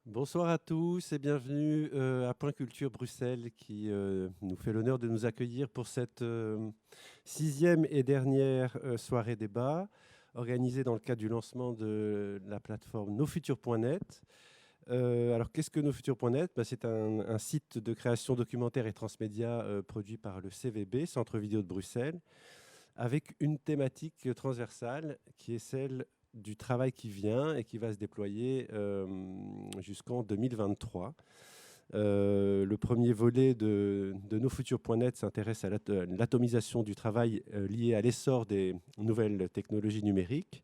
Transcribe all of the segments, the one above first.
Bonsoir à tous et bienvenue à Point Culture Bruxelles qui nous fait l'honneur de nous accueillir pour cette sixième et dernière soirée débat organisée dans le cadre du lancement de la plateforme nosfuturs.net. Alors qu'est-ce que nosfuturs.net? C'est un site de création documentaire et transmédia produit par le CVB, Centre Vidéo de Bruxelles, avec une thématique transversale qui est celle du travail qui vient et qui va se déployer jusqu'en 2023. Le premier volet de nosfuturs.net s'intéresse à l'atomisation du travail lié à l'essor des nouvelles technologies numériques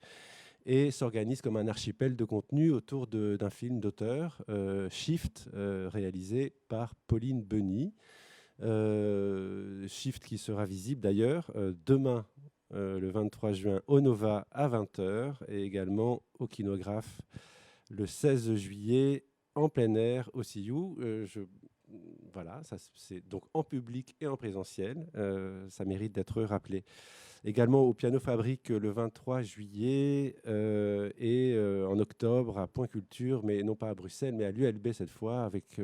et s'organise comme un archipel de contenu autour d'un film d'auteur, Shift, réalisé par Pauline Beny. Shift qui sera visible d'ailleurs demain, le 23 juin, au Nova à 20 h et également au Kinographe le 16 juillet en plein air au CIU. Voilà, c'est donc en public et en présentiel. Ça mérite d'être rappelé. Également au Piano Fabrique le 23 juillet et en octobre à Point Culture, mais non pas à Bruxelles, mais à l'ULB cette fois, avec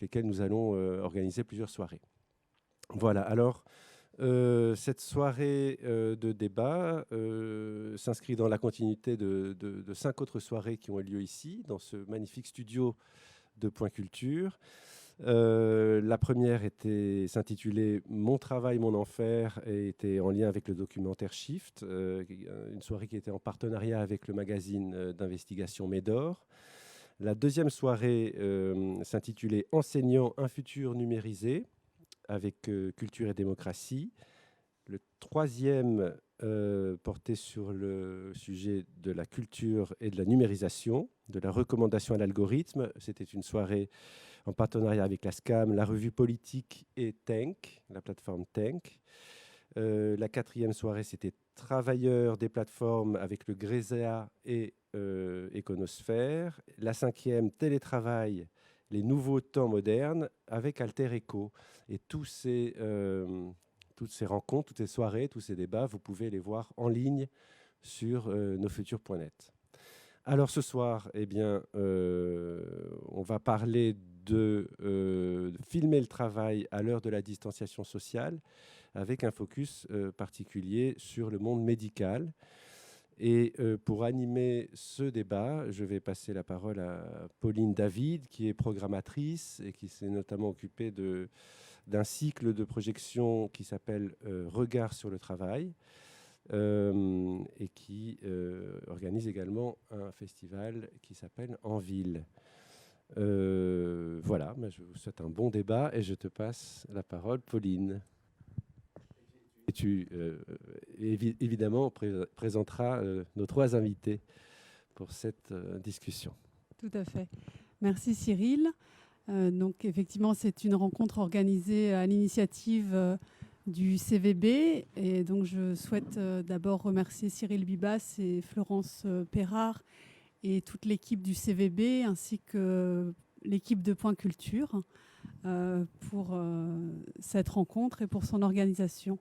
lesquels nous allons organiser plusieurs soirées. Voilà, alors cette soirée de débat s'inscrit dans la continuité de 5 autres soirées qui ont eu lieu ici, dans ce magnifique studio de Point Culture. La première s'intitulait « Mon travail, mon enfer » et était en lien avec le documentaire Shift, une soirée qui était en partenariat avec le magazine d'investigation Médor. La deuxième soirée s'intitulait « Enseignant un futur numérisé » avec Culture et démocratie. Le troisième portait sur le sujet de la culture et de la numérisation, de la recommandation à l'algorithme. C'était une soirée en partenariat avec la SCAM, la revue politique et Tank, la plateforme Tank. La quatrième soirée, c'était Travailleurs des plateformes avec le GRESEA et Econosphère. La cinquième, Télétravail, les nouveaux temps modernes avec Alter Eco. Et toutes ces rencontres, toutes ces soirées, tous ces débats, vous pouvez les voir en ligne sur nosfuturs.net. Alors ce soir, on va parler de filmer le travail à l'heure de la distanciation sociale avec un focus particulier sur le monde médical. Et pour animer ce débat, je vais passer la parole à Pauline David, qui est programmatrice et qui s'est notamment occupée d'un cycle de projection qui s'appelle Regard sur le travail et qui organise également un festival qui s'appelle En Ville. Voilà, je vous souhaite un bon débat et je te passe la parole, Pauline. Et tu, évidemment, présenteras nos trois invités pour cette discussion. Tout à fait. Merci Cyril. Donc effectivement, c'est une rencontre organisée à l'initiative du CVB. Et donc je souhaite d'abord remercier Cyril Bibas et Florence Perrard et toute l'équipe du CVB ainsi que l'équipe de Point Culture pour cette rencontre et pour son organisation.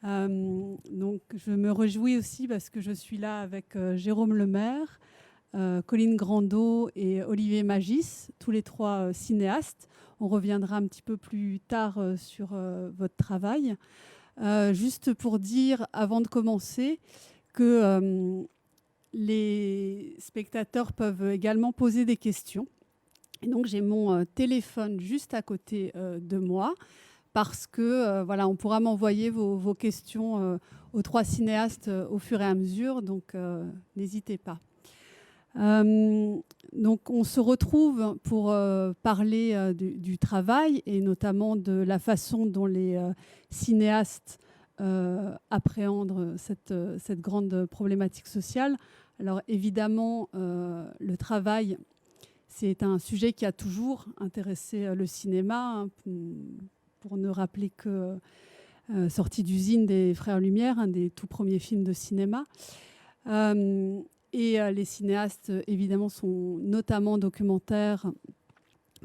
Donc je me réjouis aussi parce que je suis là avec Jérôme Lemaire, Colline Grandeau et Olivier Magis, tous les trois cinéastes. On reviendra un petit peu plus tard sur votre travail. Juste pour dire, avant de commencer, que les spectateurs peuvent également poser des questions. Et donc j'ai mon téléphone juste à côté de moi, parce que voilà, on pourra m'envoyer vos questions aux trois cinéastes au fur et à mesure, donc n'hésitez pas. Donc on se retrouve pour parler du travail et notamment de la façon dont les cinéastes appréhendent cette grande problématique sociale. Alors évidemment, le travail, c'est un sujet qui a toujours intéressé le cinéma, hein, pour ne rappeler que Sortie d'usine des Frères Lumière, un des tout premiers films de cinéma. Et les cinéastes, évidemment, sont notamment documentaires,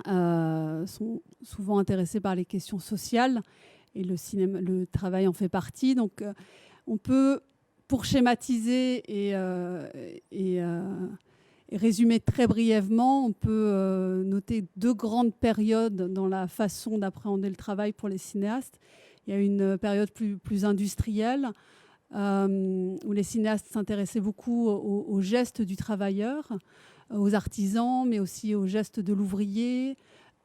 sont souvent intéressés par les questions sociales, et le travail en fait partie. Donc, on peut, pour schématiser et Et résumé très brièvement, on peut noter 2 grandes périodes dans la façon d'appréhender le travail pour les cinéastes. Il y a une période plus industrielle, où les cinéastes s'intéressaient beaucoup aux gestes du travailleur, aux artisans, mais aussi aux gestes de l'ouvrier,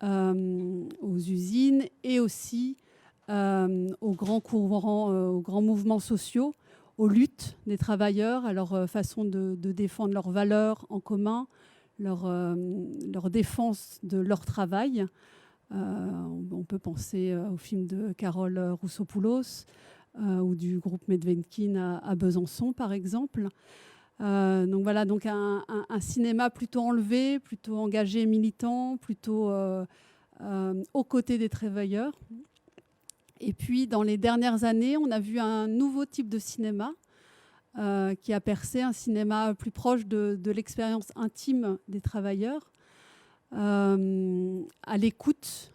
aux usines et aussi aux grands courants, aux grands mouvements sociaux, aux luttes des travailleurs, à leur façon de défendre leurs valeurs en commun, leur défense de leur travail. On peut penser au film de Carole Roussopoulos ou du groupe Medvedkin à Besançon, par exemple. Donc voilà, donc un cinéma plutôt enlevé, plutôt engagé, militant, plutôt aux côtés des travailleurs. Et puis, dans les dernières années, on a vu un nouveau type de cinéma qui a percé, un cinéma plus proche de l'expérience intime des travailleurs, à l'écoute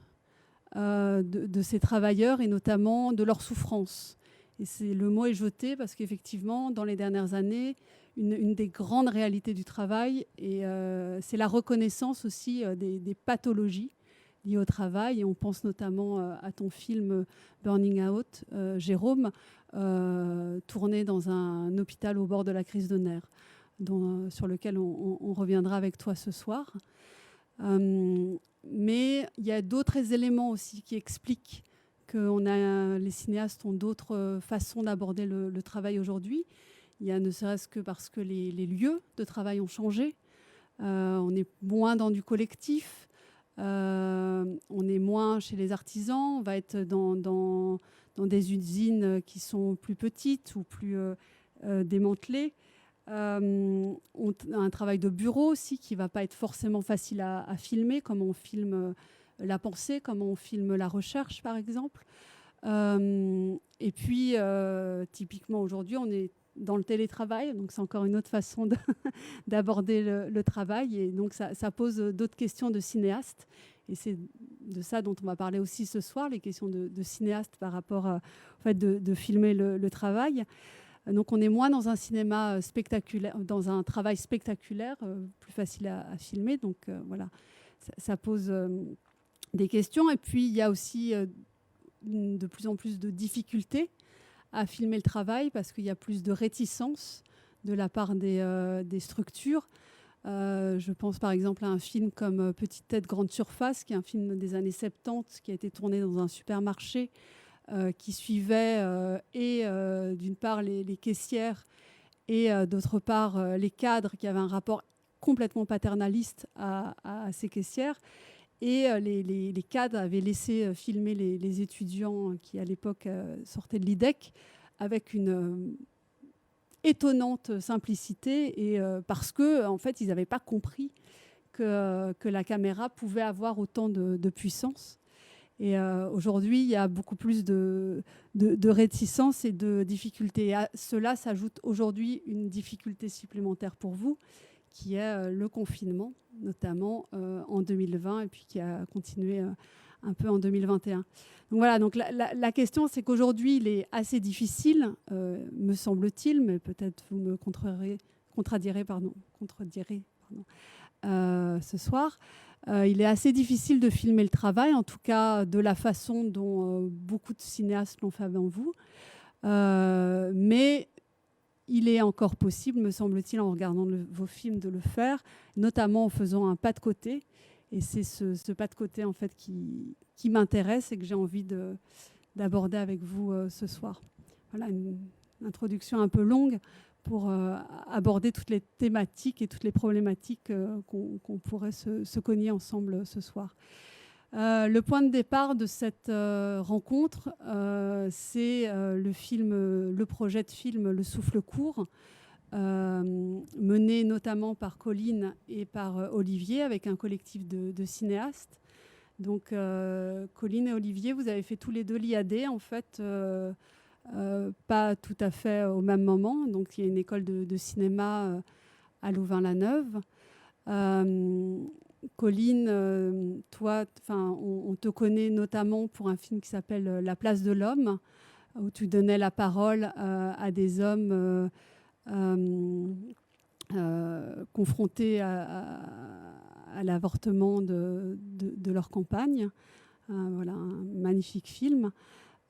de ces travailleurs et notamment de leur souffrance. Et le mot est jeté parce qu'effectivement, dans les dernières années, une des grandes réalités du travail, c'est la reconnaissance aussi des pathologies liées au travail. Et on pense notamment à ton film Burning Out, Jérôme, tourné dans un hôpital au bord de la crise de nerfs, sur lequel on reviendra avec toi ce soir. Mais il y a d'autres éléments aussi qui expliquent que les cinéastes ont d'autres façons d'aborder le travail aujourd'hui. Il y a ne serait-ce que parce que les lieux de travail ont changé. On est moins dans du collectif. On est moins chez les artisans. On va être dans des usines qui sont plus petites ou plus démantelées. On a un travail de bureau aussi qui ne va pas être forcément facile à filmer, comme on filme la pensée, comme on filme la recherche, par exemple. Et puis, typiquement, aujourd'hui, on est dans le télétravail, donc c'est encore une autre façon d'aborder le travail. Et donc, ça pose d'autres questions de cinéaste. Et c'est de ça dont on va parler aussi ce soir, les questions de cinéaste par rapport au fait de filmer le travail. Donc on est moins dans un cinéma spectaculaire, dans un travail spectaculaire, plus facile à filmer. Donc voilà, ça pose des questions. Et puis il y a aussi de plus en plus de difficultés à filmer le travail parce qu'il y a plus de réticence de la part des structures. Je pense par exemple à un film comme Petite tête, grande surface, qui est un film des années 70 qui a été tourné dans un supermarché, qui suivait d'une part les caissières et d'autre part les cadres qui avaient un rapport complètement paternaliste à ces caissières. Et les cadres avaient laissé filmer les étudiants qui, à l'époque, sortaient de l'IDEC avec une étonnante simplicité et parce qu'en fait, ils n'avaient pas compris que la caméra pouvait avoir autant de puissance. Et aujourd'hui, il y a beaucoup plus de réticence et de difficultés. Et à cela s'ajoute aujourd'hui une difficulté supplémentaire pour vous, qui est le confinement, notamment en 2020, et puis qui a continué un peu en 2021. Donc voilà, donc la question, c'est qu'aujourd'hui, il est assez difficile, me semble-t-il, mais peut-être vous me contredirez ce soir. Il est assez difficile de filmer le travail, en tout cas de la façon dont beaucoup de cinéastes l'ont fait avant vous. Mais il est encore possible, me semble-t-il, en regardant vos films, de le faire, notamment en faisant un pas de côté. Et c'est ce pas de côté en fait, qui m'intéresse et que j'ai envie d'aborder avec vous ce soir. Voilà une introduction un peu longue pour aborder toutes les thématiques et toutes les problématiques qu'on pourrait se cogner ensemble ce soir. Le point de départ de cette rencontre, c'est le projet de film Le Souffle Court, mené notamment par Colline et par Olivier, avec un collectif de cinéastes. Donc, Colline et Olivier, vous avez fait tous les deux l'IAD, en fait, pas tout à fait au même moment. Donc, il y a une école de cinéma à Louvain-la-Neuve. Colline, toi, on te connaît notamment pour un film qui s'appelle La place de l'homme, où tu donnais la parole à des hommes confrontés à l'avortement de leur compagne. Voilà, un magnifique film.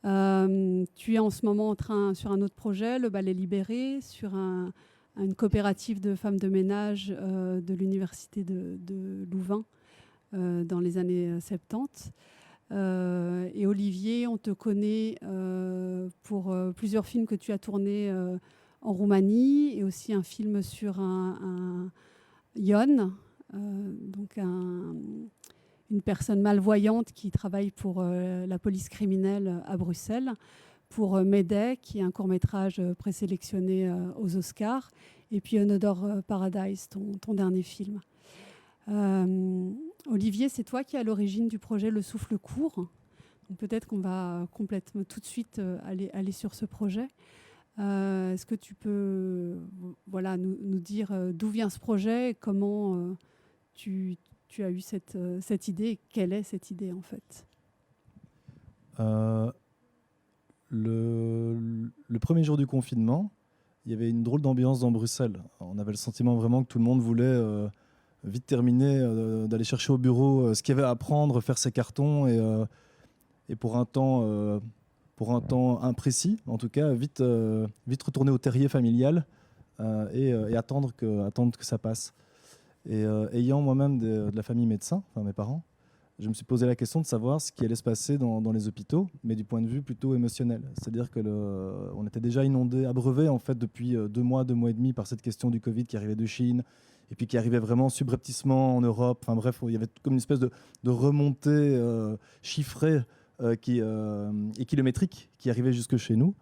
Tu es en ce moment sur un autre projet, le Ballet Libéré, sur une coopérative de femmes de ménage de l'université de Louvain dans les années 70. Et Olivier, on te connaît pour plusieurs films que tu as tournés en Roumanie et aussi un film sur un Yon, donc une personne malvoyante qui travaille pour la police criminelle à Bruxelles, pour Médée, qui est un court-métrage présélectionné aux Oscars, et puis Another Paradise, ton dernier film. Olivier, c'est toi qui es à l'origine du projet Le Souffle Court. Donc peut-être qu'on va complètement tout de suite aller sur ce projet. Est-ce que tu peux nous dire d'où vient ce projet et comment tu as eu cette idée et quelle est cette idée en fait? Le premier jour du confinement, il y avait une drôle d'ambiance dans Bruxelles. On avait le sentiment vraiment que tout le monde voulait vite terminer, d'aller chercher au bureau ce qu'il y avait à apprendre, faire ses cartons et pour un temps imprécis, en tout cas, vite retourner au terrier familial et attendre que ça passe. Et ayant moi-même de la famille médecin, enfin mes parents, je me suis posé la question de savoir ce qui allait se passer dans les hôpitaux, mais du point de vue plutôt émotionnel. C'est-à-dire on était déjà inondé, abreuvé en fait depuis 2 mois et demi par cette question du Covid qui arrivait de Chine et puis qui arrivait vraiment subrepticement en Europe. Enfin bref, il y avait comme une espèce de remontée chiffrée et kilométrique qui arrivait jusque chez nous.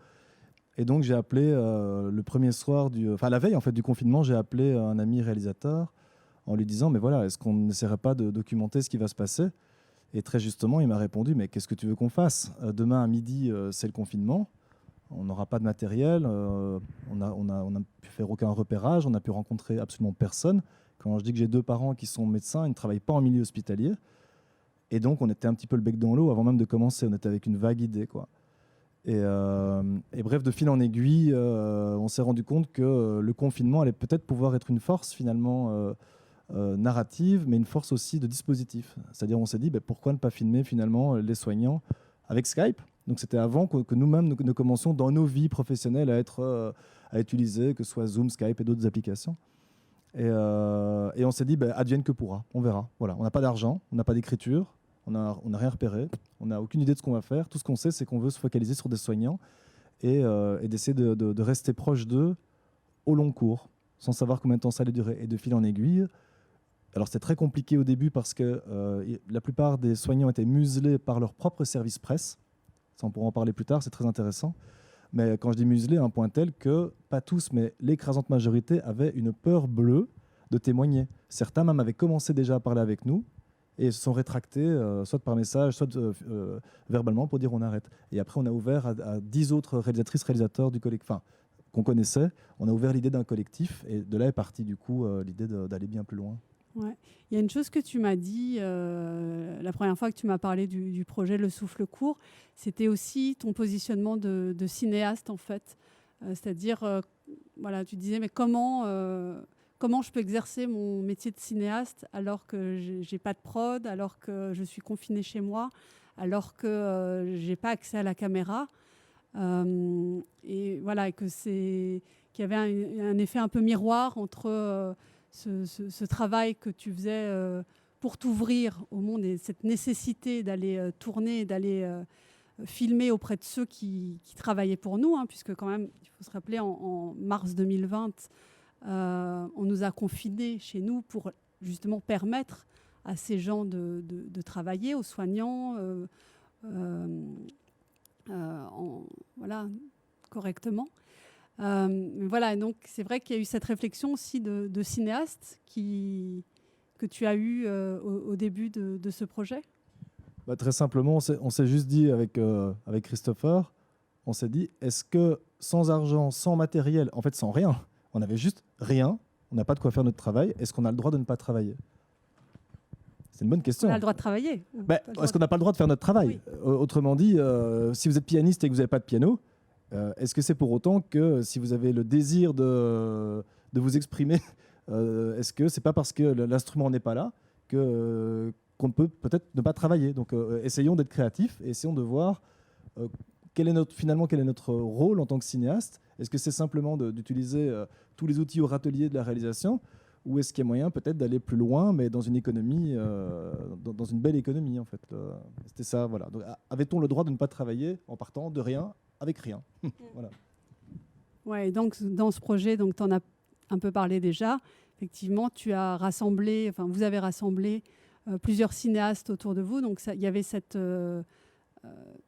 Et donc j'ai appelé le premier soir, la veille en fait du confinement, j'ai appelé un ami réalisateur en lui disant mais voilà, est-ce qu'on n'essaierait pas de documenter ce qui va se passer? Et très justement, il m'a répondu mais qu'est-ce que tu veux qu'on fasse? Demain à midi, c'est le confinement, on n'aura pas de matériel, on n'a pu faire aucun repérage, on n'a pu rencontrer absolument personne. Quand je dis que j'ai 2 parents qui sont médecins, ils ne travaillent pas en milieu hospitalier. Et donc, on était un petit peu le bec dans l'eau avant même de commencer. On était avec une vague idée, quoi. Et bref, de fil en aiguille, on s'est rendu compte que le confinement allait peut-être pouvoir être une force, finalement, narrative, mais une force aussi de dispositif. C'est-à-dire, on s'est dit, pourquoi ne pas filmer, finalement, les soignants avec Skype? Donc, c'était avant que nous-mêmes, nous commencions dans nos vies professionnelles à utiliser, que ce soit Zoom, Skype et d'autres applications. Et on s'est dit, advienne que pourra, on verra. Voilà, on n'a pas d'argent, on n'a pas d'écriture, on n'a rien repéré, on n'a aucune idée de ce qu'on va faire. Tout ce qu'on sait, c'est qu'on veut se focaliser sur des soignants et d'essayer de rester proche d'eux au long cours, sans savoir combien de temps ça allait durer. Et de fil en aiguille, alors c'était très compliqué au début parce que la plupart des soignants étaient muselés par leur propre service presse. Ça, on pourra en parler plus tard, c'est très intéressant. Mais quand je dis muselés, à un point tel que, pas tous, mais l'écrasante majorité avaient une peur bleue de témoigner. Certains même avaient commencé déjà à parler avec nous et se sont rétractés, soit par message, soit verbalement, pour dire on arrête. Et après, on a ouvert à 10 autres réalisatrices, réalisateurs du collectif, qu'on connaissait. On a ouvert l'idée d'un collectif et de là est partie du coup l'idée d'aller bien plus loin. Ouais. Il y a une chose que tu m'as dit la première fois que tu m'as parlé du projet Le Souffle Court, c'était aussi ton positionnement de cinéaste en fait. C'est-à-dire, voilà, tu disais mais comment je peux exercer mon métier de cinéaste alors que j'ai pas de prod, alors que je suis confinée chez moi, alors que j'ai pas accès à la caméra, et voilà, et qu'il y avait un effet un peu miroir entre ce travail que tu faisais pour t'ouvrir au monde et cette nécessité d'aller tourner, d'aller filmer auprès de ceux qui travaillaient pour nous, hein, puisque quand même, il faut se rappeler, en mars 2020, on nous a confinés chez nous pour justement permettre à ces gens de travailler, aux soignants, correctement. Voilà, donc c'est vrai qu'il y a eu cette réflexion aussi de cinéaste que tu as eue au début de ce projet. Très simplement, on s'est juste dit avec Christopher, on s'est dit, est-ce que sans argent, sans matériel, en fait sans rien, on avait juste rien, on n'a pas de quoi faire notre travail, est-ce qu'on a le droit de ne pas travailler? C'est une bonne question. On a le droit de travailler. Est-ce qu'on n'a pas le droit de faire notre travail? Oui. Autrement dit, si vous êtes pianiste et que vous n'avez pas de piano, est-ce que c'est pour autant que si vous avez le désir de vous exprimer Est-ce que c'est pas parce que l'instrument n'est pas là qu'on ne peut peut-être ne pas travailler? Donc essayons d'être créatifs et essayons de voir finalement quel est notre rôle en tant que cinéaste. Est-ce que c'est simplement d'utiliser tous les outils au râtelier de la réalisation, ou est-ce qu'il y a moyen peut-être d'aller plus loin, mais dans une économie, dans une belle économie en fait. C'était ça, voilà. Donc, avait-on le droit de ne pas travailler en partant de rien avec rien? Voilà. Ouais, donc dans ce projet, donc tu en as un peu parlé déjà. Effectivement, vous avez rassemblé plusieurs cinéastes autour de vous. Donc il y avait cette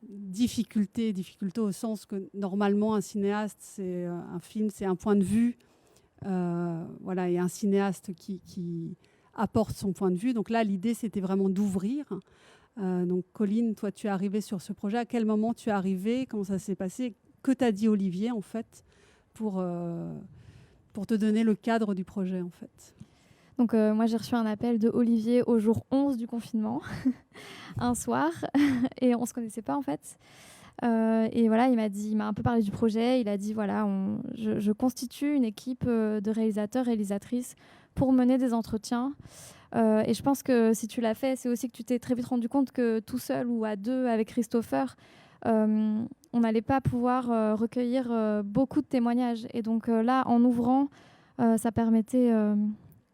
difficulté au sens que normalement un cinéaste, c'est un film, c'est un point de vue. Voilà, et un cinéaste qui apporte son point de vue. Donc là, l'idée, c'était vraiment d'ouvrir. Donc Colline, toi, tu es arrivée sur ce projet. À quel moment tu es arrivée? Comment ça s'est passé? Que t'a dit Olivier, en fait, pour te donner le cadre du projet, en fait? Donc moi, j'ai reçu un appel de Olivier au jour 11 du confinement, un soir, et on ne se connaissait pas, en fait. Et voilà, il m'a un peu parlé du projet. Il a dit, voilà, je constitue une équipe de réalisateurs, réalisatrices pour mener des entretiens. Et je pense que si tu l'as fait, c'est aussi que tu t'es très vite rendu compte que tout seul ou à deux avec Christopher, on n'allait pas pouvoir recueillir beaucoup de témoignages. Et donc là, en ouvrant, ça permettait...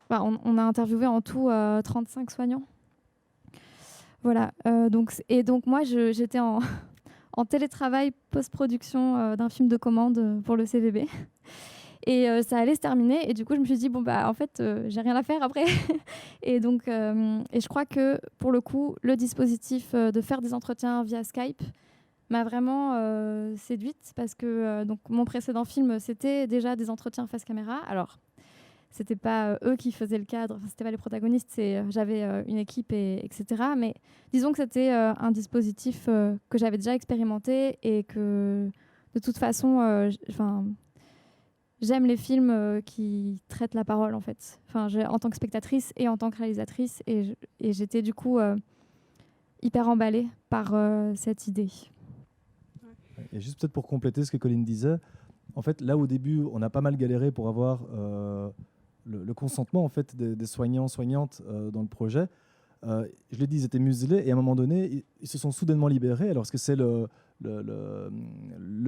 on a interviewé en tout 35 soignants. Voilà. Donc moi, j'étais en télétravail post-production d'un film de commande pour le CVB. Et ça allait se terminer. Et du coup, je me suis dit, en fait, j'ai rien à faire après. Et donc, je crois que, pour le coup, le dispositif de faire des entretiens via Skype m'a vraiment séduite. Parce que donc, mon précédent film, c'était déjà des entretiens face caméra. Alors, c'était pas eux qui faisaient le cadre, c'était pas les protagonistes, j'avais une équipe, etc. Mais disons que c'était un dispositif que j'avais déjà expérimenté et que, de toute façon, j'aime les films qui traitent la parole, en fait. En tant que spectatrice et en tant que réalisatrice. Et j'étais du coup hyper emballée par cette idée. Et juste peut-être pour compléter ce que Colline disait, en fait, là au début, on a pas mal galéré pour avoir le consentement en fait, des soignants, soignantes dans le projet. Je l'ai dit, ils étaient muselés et à un moment donné, ils se sont soudainement libérés. Alors, est-ce que c'est le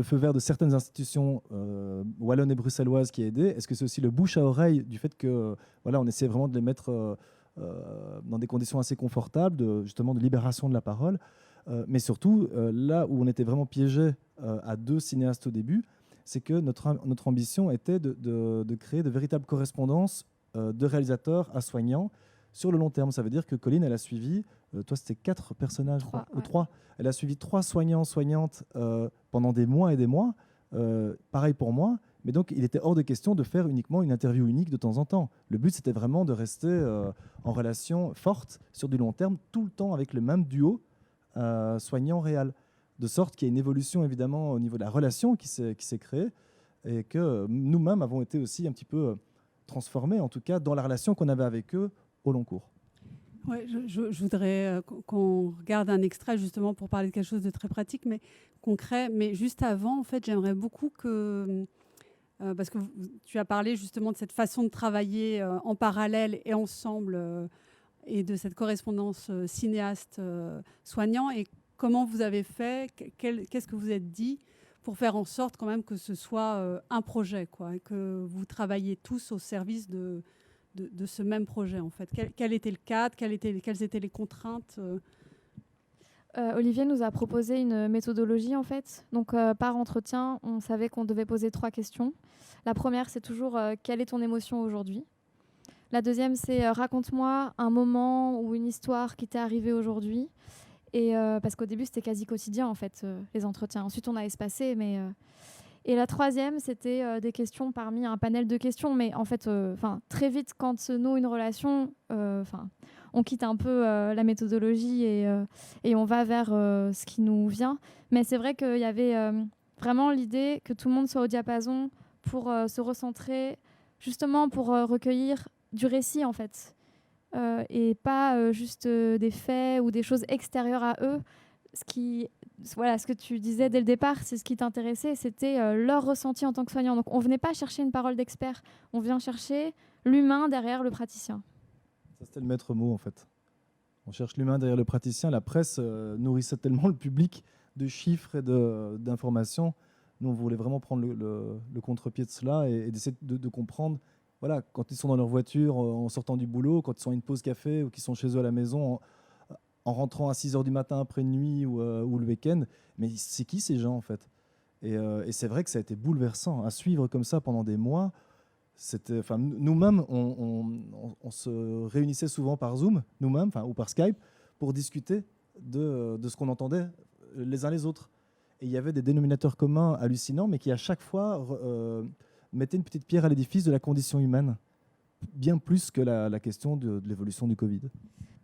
feu vert de certaines institutions wallonnes et bruxelloises qui a aidé? Est-ce que c'est aussi le bouche à oreille du fait que voilà, on essayait vraiment de les mettre dans des conditions assez confortables, justement de libération de la parole, mais surtout là où on était vraiment piégé à deux cinéastes au début, c'est que notre ambition était de créer de véritables correspondances de réalisateurs à soignants sur le long terme. Ça veut dire que Colline, elle a suivi, toi c'était 4 personnages, 3. Elle a suivi 3 soignants, soignantes pendant des mois et des mois. Pareil pour moi. Mais donc, il était hors de question de faire uniquement une interview unique de temps en temps. Le but, c'était vraiment de rester en relation forte sur du long terme, tout le temps avec le même duo soignant-réal. De sorte qu'il y a une évolution, évidemment, au niveau de la relation qui s'est créée et que nous-mêmes avons été aussi un petit peu transformés, en tout cas, dans la relation qu'on avait avec eux au long cours. Ouais, je voudrais qu'on regarde un extrait justement pour parler de quelque chose de très pratique, mais concret. Mais juste avant, en fait, j'aimerais beaucoup que... parce que tu as parlé justement de cette façon de travailler en parallèle et ensemble et de cette correspondance cinéaste-soignant. Et comment vous avez fait, qu'est-ce que vous êtes dit pour faire en sorte quand même que ce soit un projet, quoi, et que vous travaillez tous au service de ce même projet, en fait. Quel était le cadre, quelles étaient les contraintes Olivier nous a proposé une méthodologie, en fait. Donc, par entretien, on savait qu'on devait poser 3 questions. La première, c'est toujours quelle est ton émotion aujourd'hui? La deuxième, c'est raconte-moi un moment ou une histoire qui t'est arrivée aujourd'hui. Et parce qu'au début, c'était quasi quotidien, en fait, les entretiens. Ensuite, on a espacé, mais... Et la troisième, c'était des questions parmi un panel de questions. Mais en fait, très vite, quand se noue une relation, on quitte un peu la méthodologie et on va vers ce qui nous vient. Mais c'est vrai qu'il y avait vraiment l'idée que tout le monde soit au diapason pour se recentrer, justement pour recueillir du récit, en fait. Et pas juste des faits ou des choses extérieures à eux. ce que tu disais dès le départ, c'est ce qui t'intéressait, c'était leur ressenti en tant que soignant. Donc on venait pas chercher une parole d'expert, on vient chercher l'humain derrière le praticien. Ça, c'était le maître mot, en fait. On cherche l'humain derrière le praticien. La presse nourrissait tellement le public de chiffres et d'informations. Nous, on voulait vraiment prendre le contre-pied de cela et d'essayer de comprendre, voilà, quand ils sont dans leur voiture en sortant du boulot, quand ils sont à une pause café ou qu'ils sont chez eux à la maison, en rentrant à 6 h du matin après une nuit ou le week-end. Mais c'est qui ces gens, en fait? Et c'est vrai que ça a été bouleversant à suivre comme ça pendant des mois. Nous-mêmes, on se réunissait souvent par Zoom, nous-mêmes, ou par Skype, pour discuter de ce qu'on entendait les uns les autres. Et il y avait des dénominateurs communs hallucinants, mais qui à chaque fois mettaient une petite pierre à l'édifice de la condition humaine, bien plus que la question de l'évolution du Covid.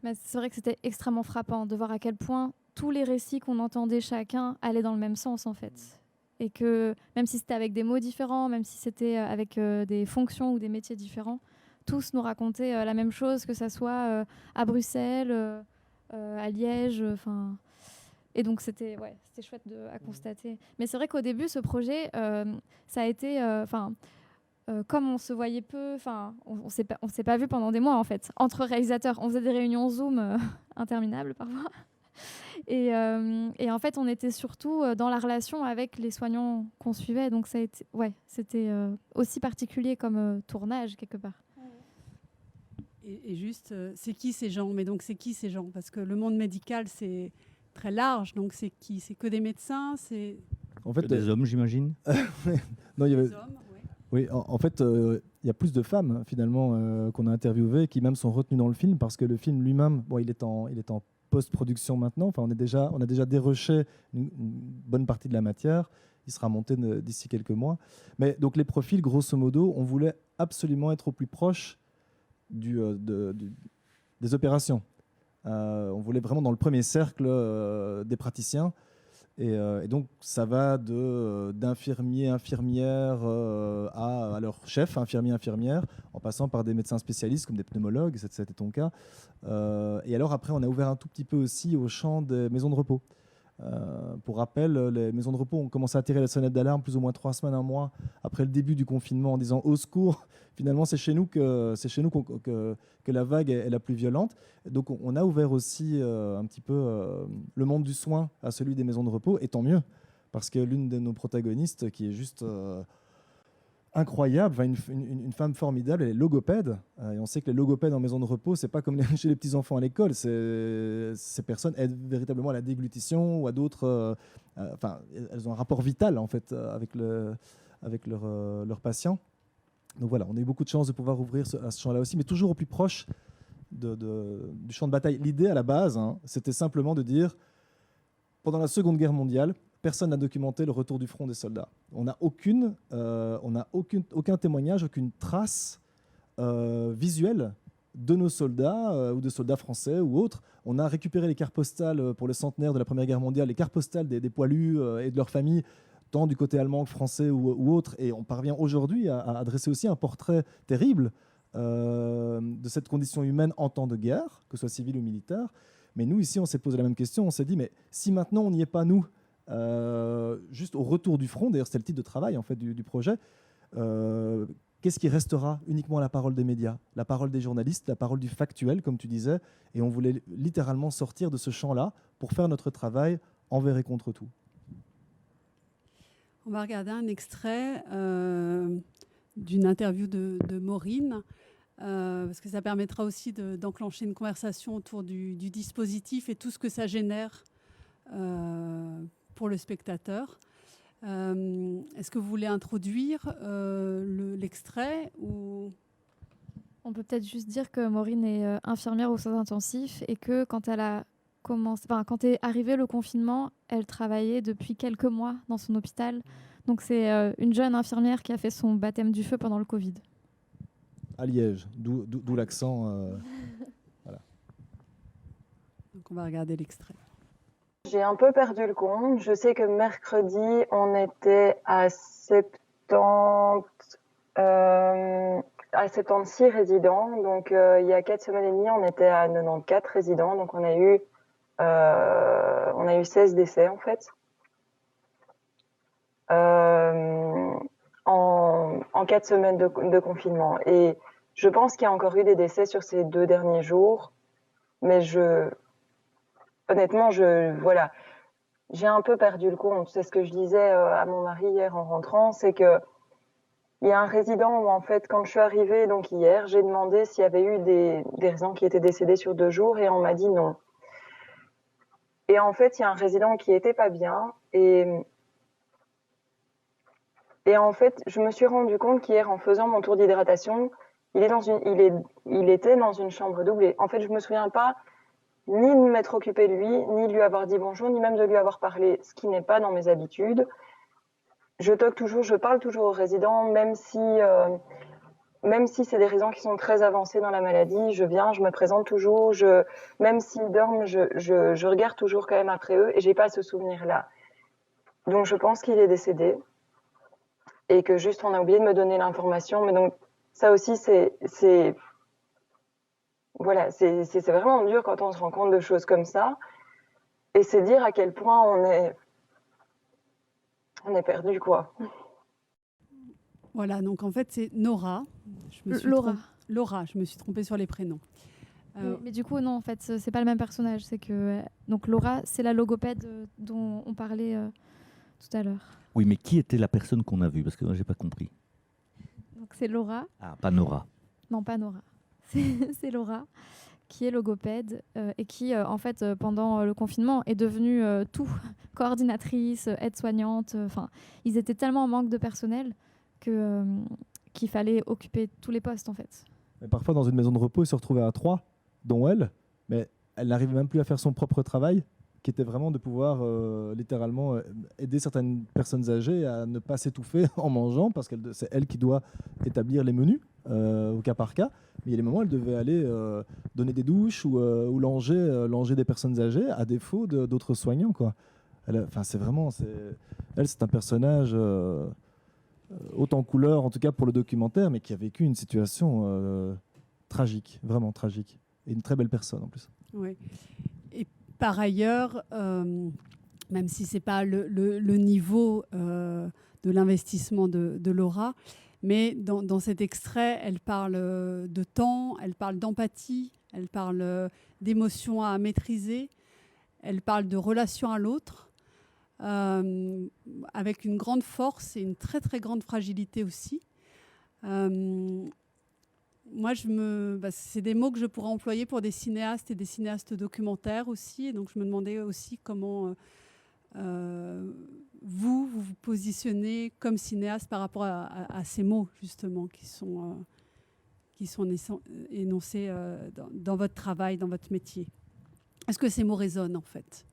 Mais c'est vrai que c'était extrêmement frappant de voir à quel point tous les récits qu'on entendait chacun allaient dans le même sens, en fait. Et que même si c'était avec des mots différents, même si c'était avec des fonctions ou des métiers différents, tous nous racontaient la même chose, que ça soit à Bruxelles, à Liège, et donc c'était chouette à constater. Mais c'est vrai qu'au début, ce projet, ça a été, comme on se voyait peu, on s'est pas vu pendant des mois en fait, entre réalisateurs. On faisait des réunions Zoom interminables parfois. Et en fait, on était surtout dans la relation avec les soignants qu'on suivait. Donc c'était aussi particulier comme tournage quelque part. Et juste, c'est qui ces gens? Mais donc c'est qui ces gens? Parce que le monde médical, c'est très large. Donc c'est qui? C'est que des médecins? C'est en fait, des hommes, j'imagine. Non, il y avait... des hommes, oui. Oui, en fait, il y a plus de femmes finalement qu'on a interviewées qui même sont retenues dans le film parce que le film lui-même, bon, il est en post-production maintenant. Enfin, on a déjà dérushé une bonne partie de la matière. Il sera monté d'ici quelques mois. Mais donc les profils, grosso modo, on voulait absolument être au plus proche des opérations. On voulait vraiment dans le premier cercle des praticiens. Et donc, ça va d'infirmiers, infirmières à leur chef, infirmier, infirmière, en passant par des médecins spécialistes comme des pneumologues, c'était ton cas. Et alors, après, on a ouvert un tout petit peu aussi au champ des maisons de repos. Pour rappel, les maisons de repos ont commencé à tirer la sonnette d'alarme plus ou moins 3 semaines, un mois après le début du confinement en disant au secours, finalement c'est chez nous que la vague est la plus violente. Donc on a ouvert aussi un petit peu le monde du soin à celui des maisons de repos, et tant mieux, parce que l'une de nos protagonistes qui est juste incroyable, une femme formidable, elle est logopède, et on sait que les logopèdes en maison de repos, c'est pas comme chez les petits enfants à l'école, ces personnes aident véritablement à la déglutition ou à d'autres, elles ont un rapport vital en fait avec leurs patients. Donc voilà, on a eu beaucoup de chance de pouvoir ouvrir à ce champ-là aussi, mais toujours au plus proche du champ de bataille. L'idée à la base, c'était simplement de dire, pendant la Seconde Guerre mondiale, personne n'a documenté le retour du front des soldats. On n'a aucun témoignage, aucune trace visuelle de nos soldats ou de soldats français ou autres. On a récupéré les cartes postales pour le centenaire de la Première Guerre mondiale, les cartes postales des poilus et de leurs familles, tant du côté allemand que français ou autre. Et on parvient aujourd'hui à dresser aussi un portrait terrible de cette condition humaine en temps de guerre, que ce soit civile ou militaire. Mais nous, ici, on s'est posé la même question. On s'est dit, mais si maintenant on n'y est pas, nous, juste au retour du front, d'ailleurs c'était le titre de travail en fait du projet, qu'est-ce qui restera? Uniquement la parole des médias, la parole des journalistes, la parole du factuel comme tu disais, et on voulait littéralement sortir de ce champ-là pour faire notre travail envers et contre tout. On va regarder un extrait d'une interview de Maureen, parce que ça permettra aussi d'enclencher une conversation autour du dispositif et tout ce que ça génère pour le spectateur. Est-ce que vous voulez introduire l'extrait ou... On peut peut-être juste dire que Maureen est infirmière aux soins intensifs et que quand quand est arrivé le confinement, elle travaillait depuis quelques mois dans son hôpital. Donc c'est une jeune infirmière qui a fait son baptême du feu pendant le Covid. À Liège, d'où l'accent. Voilà. Donc on va regarder l'extrait. J'ai un peu perdu le compte. Je sais que mercredi, on était à 76 résidents. Donc, il y a 4 semaines et demie, on était à 94 résidents. Donc, on a eu On a eu 16 décès, en fait. En 4 semaines de confinement. Et je pense qu'il y a encore eu des décès sur ces 2 derniers jours. Mais honnêtement, voilà, j'ai un peu perdu le compte. C'est ce que je disais à mon mari hier en rentrant, c'est que il y a un résident où, en fait, quand je suis arrivée, donc hier, j'ai demandé s'il y avait eu des résidents qui étaient décédés sur 2 jours et on m'a dit non. Et en fait, il y a un résident qui était pas bien et en fait, je me suis rendu compte qu'hier, en faisant mon tour d'hydratation, il était dans une chambre doublée. En fait, je me souviens pas ni de m'être occupée de lui, ni de lui avoir dit bonjour, ni même de lui avoir parlé, ce qui n'est pas dans mes habitudes. Je toque toujours, je parle toujours aux résidents, même si c'est des résidents qui sont très avancés dans la maladie, je viens, je me présente toujours, même s'ils dorment, je regarde toujours quand même après eux et j'ai pas ce souvenir-là. Donc je pense qu'il est décédé et que juste on a oublié de me donner l'information. Mais donc ça aussi voilà, c'est vraiment dur quand on se rend compte de choses comme ça. Et c'est dire à quel point on est perdu, quoi. Voilà, donc en fait, c'est Nora. Laura, je me suis trompée sur les prénoms. Mais du coup, non, en fait, c'est pas le même personnage. C'est que donc Laura, c'est la logopède dont on parlait tout à l'heure. Oui, mais qui était la personne qu'on a vue? Parce que moi, j'ai pas compris. Donc c'est Laura. Ah, pas Nora. Non, pas Nora. C'est Laura, qui est logopède et qui, en fait, pendant le confinement, est devenue tout. Coordinatrice, aide-soignante. Enfin, ils étaient tellement en manque de personnel qu'il fallait occuper tous les postes, en fait. Mais parfois, dans une maison de repos, ils se retrouvaient à 3, dont elle, mais elle n'arrivait même plus à faire son propre travail, qui était vraiment de pouvoir littéralement aider certaines personnes âgées à ne pas s'étouffer en mangeant, parce que c'est elle qui doit établir les menus au cas par cas. Mais il y a des moments où elle devait aller donner des douches ou langer des personnes âgées, à défaut d'autres soignants, quoi. C'est un personnage haut en couleur, en tout cas pour le documentaire, mais qui a vécu une situation tragique, vraiment tragique. Et une très belle personne en plus. Oui. Et par ailleurs, même si ce n'est pas le niveau de l'investissement de Laura, mais dans cet extrait, elle parle de temps, elle parle d'empathie, elle parle d'émotions à maîtriser, elle parle de relation à l'autre, avec une grande force et une très très grande fragilité aussi. Moi, c'est des mots que je pourrais employer pour des cinéastes et des cinéastes documentaires aussi. Et donc, je me demandais aussi comment vous positionnez comme cinéaste par rapport à ces mots, justement, qui sont énoncés dans votre travail, dans votre métier. Est-ce que ces mots résonnent, en fait ?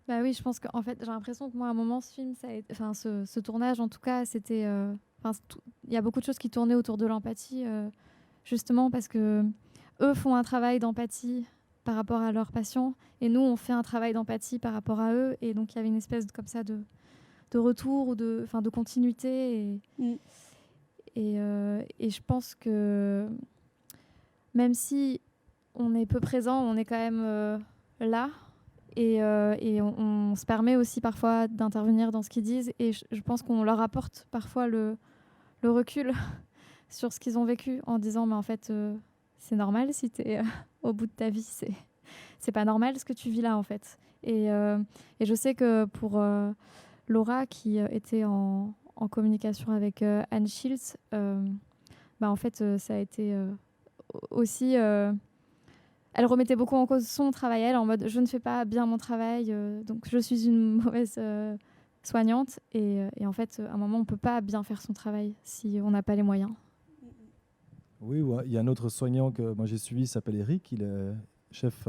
Bah oui, je pense qu'en fait, j'ai l'impression que moi, à un moment, ce tournage, en tout cas, c'était... il y a beaucoup de choses qui tournaient autour de l'empathie, justement parce que eux font un travail d'empathie par rapport à leurs patients et nous, on fait un travail d'empathie par rapport à eux. Et donc, il y avait une espèce comme ça de retour ou de continuité. Et je pense que même si on est peu présent, on est quand même là. Et on se permet aussi parfois d'intervenir dans ce qu'ils disent. Et je pense qu'on leur apporte parfois le recul sur ce qu'ils ont vécu en disant mais en fait c'est normal si tu es au bout de ta vie, c'est pas normal ce que tu vis là en fait. Et je sais que pour Laura qui était en communication avec Anne Schiltz, en fait ça a été aussi... elle remettait beaucoup en cause son travail, elle, en mode je ne fais pas bien mon travail, donc je suis une mauvaise soignante. Et en fait, à un moment, on ne peut pas bien faire son travail si on n'a pas les moyens. Oui, il y a un autre soignant que moi j'ai suivi, il s'appelle Eric, il est chef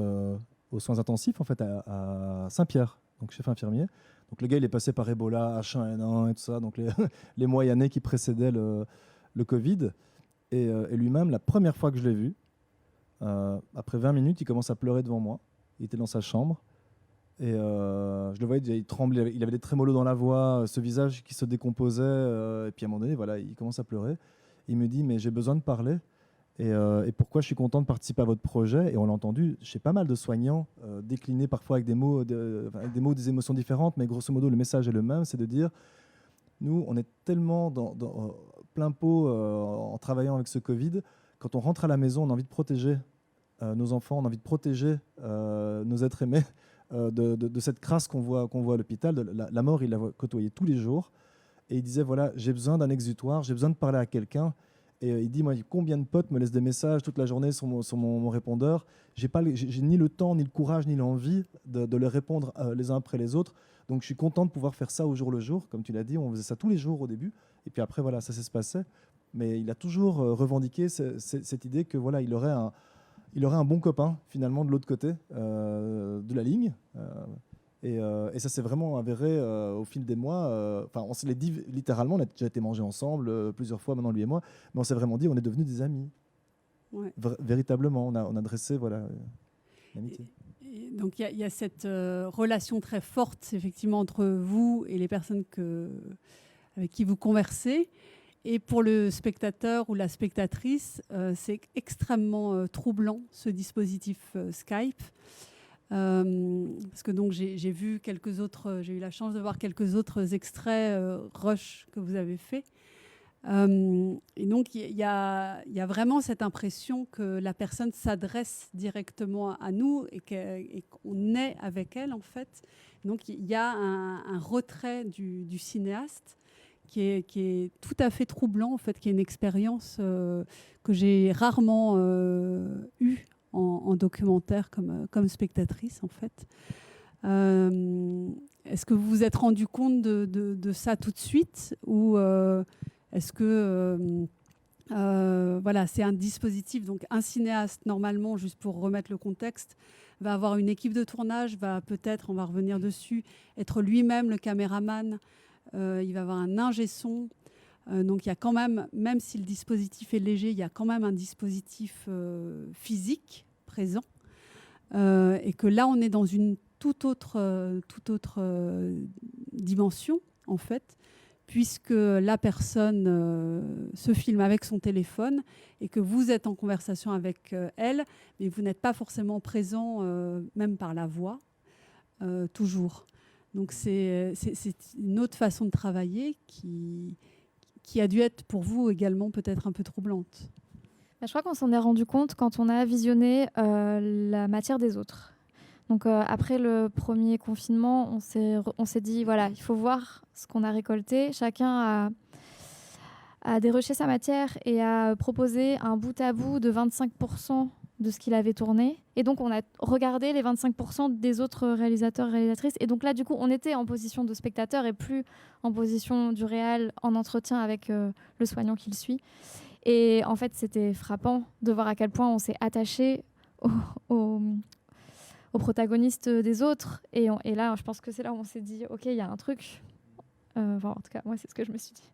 aux soins intensifs en fait, à Saint-Pierre, donc chef infirmier. Donc le gars, il est passé par Ebola, H1N1 et tout ça, donc les mois et années qui précédaient le Covid. Et lui-même, la première fois que je l'ai vu, après 20 minutes, il commence à pleurer devant moi. Il était dans sa chambre. Et je le voyais, il tremblait, il avait des trémolos dans la voix, ce visage qui se décomposait. Et puis à un moment donné, voilà, il commence à pleurer. Il me dit, mais j'ai besoin de parler. Et pourquoi je suis content de participer à votre projet. Et on l'a entendu chez pas mal de soignants, déclinés parfois avec des mots, des émotions différentes, mais grosso modo, le message est le même, c'est de dire, nous, on est tellement dans plein pot en travaillant avec ce Covid, quand on rentre à la maison, on a envie de protéger nos enfants, on a envie de protéger nos êtres aimés de cette crasse qu'on voit à l'hôpital. La mort, il l'a côtoyé tous les jours. Et il disait, voilà, j'ai besoin d'un exutoire, j'ai besoin de parler à quelqu'un. Et il dit, moi, combien de potes me laissent des messages toute la journée sur mon répondeur. J'ai ni le temps, ni le courage, ni l'envie de leur répondre les uns après les autres. Donc, je suis content de pouvoir faire ça au jour le jour. Comme tu l'as dit, on faisait ça tous les jours au début. Et puis après, voilà, ça se passait. Mais il a toujours revendiqué cette idée que voilà, il aurait un bon copain, finalement, de l'autre côté de la ligne. Et ça s'est vraiment avéré au fil des mois. On se l'est dit littéralement, on a déjà été mangé ensemble plusieurs fois, maintenant lui et moi, mais on s'est vraiment dit, on est devenus des amis. Ouais. Véritablement, on a dressé l'amitié. Et donc il y a cette relation très forte, effectivement, entre vous et les personnes avec qui vous conversez. Et pour le spectateur ou la spectatrice, c'est extrêmement troublant, ce dispositif Skype. Parce que donc j'ai eu la chance de voir quelques autres extraits rush que vous avez fait. Et donc il y a vraiment cette impression que la personne s'adresse directement à nous et qu'on est avec elle en fait. Donc il y a un retrait du cinéaste qui est tout à fait troublant en fait, qui est une expérience que j'ai rarement eue en documentaire comme spectatrice en fait. Est-ce que vous vous êtes rendu compte de ça tout de suite ou est-ce que voilà, c'est un dispositif, donc un cinéaste normalement, juste pour remettre le contexte, va avoir une équipe de tournage, va peut-être, on va revenir dessus, être lui-même le caméraman, il va avoir un ingé son. Donc il y a quand même si le dispositif est léger, il y a quand même un dispositif physique présent. Et que là, on est dans une toute autre dimension, en fait, puisque la personne se filme avec son téléphone et que vous êtes en conversation avec elle, mais vous n'êtes pas forcément présent, même par la voix, toujours. Donc c'est une autre façon de travailler qui a dû être pour vous également peut-être un peu troublante. Je crois qu'on s'en est rendu compte quand on a visionné la matière des autres. Donc après le premier confinement, on s'est dit, voilà, il faut voir ce qu'on a récolté. Chacun a dérushé sa matière et a proposé un bout à bout de 25% de ce qu'il avait tourné. Et donc on a regardé les 25% des autres réalisateurs et réalisatrices. Et donc là, du coup, on était en position de spectateur et plus en position du réal en entretien avec le soignant qui le suit. Et en fait, c'était frappant de voir à quel point on s'est attaché aux protagonistes des autres. Et là, je pense que c'est là où on s'est dit, OK, il y a un truc. En tout cas, moi, c'est ce que je me suis dit.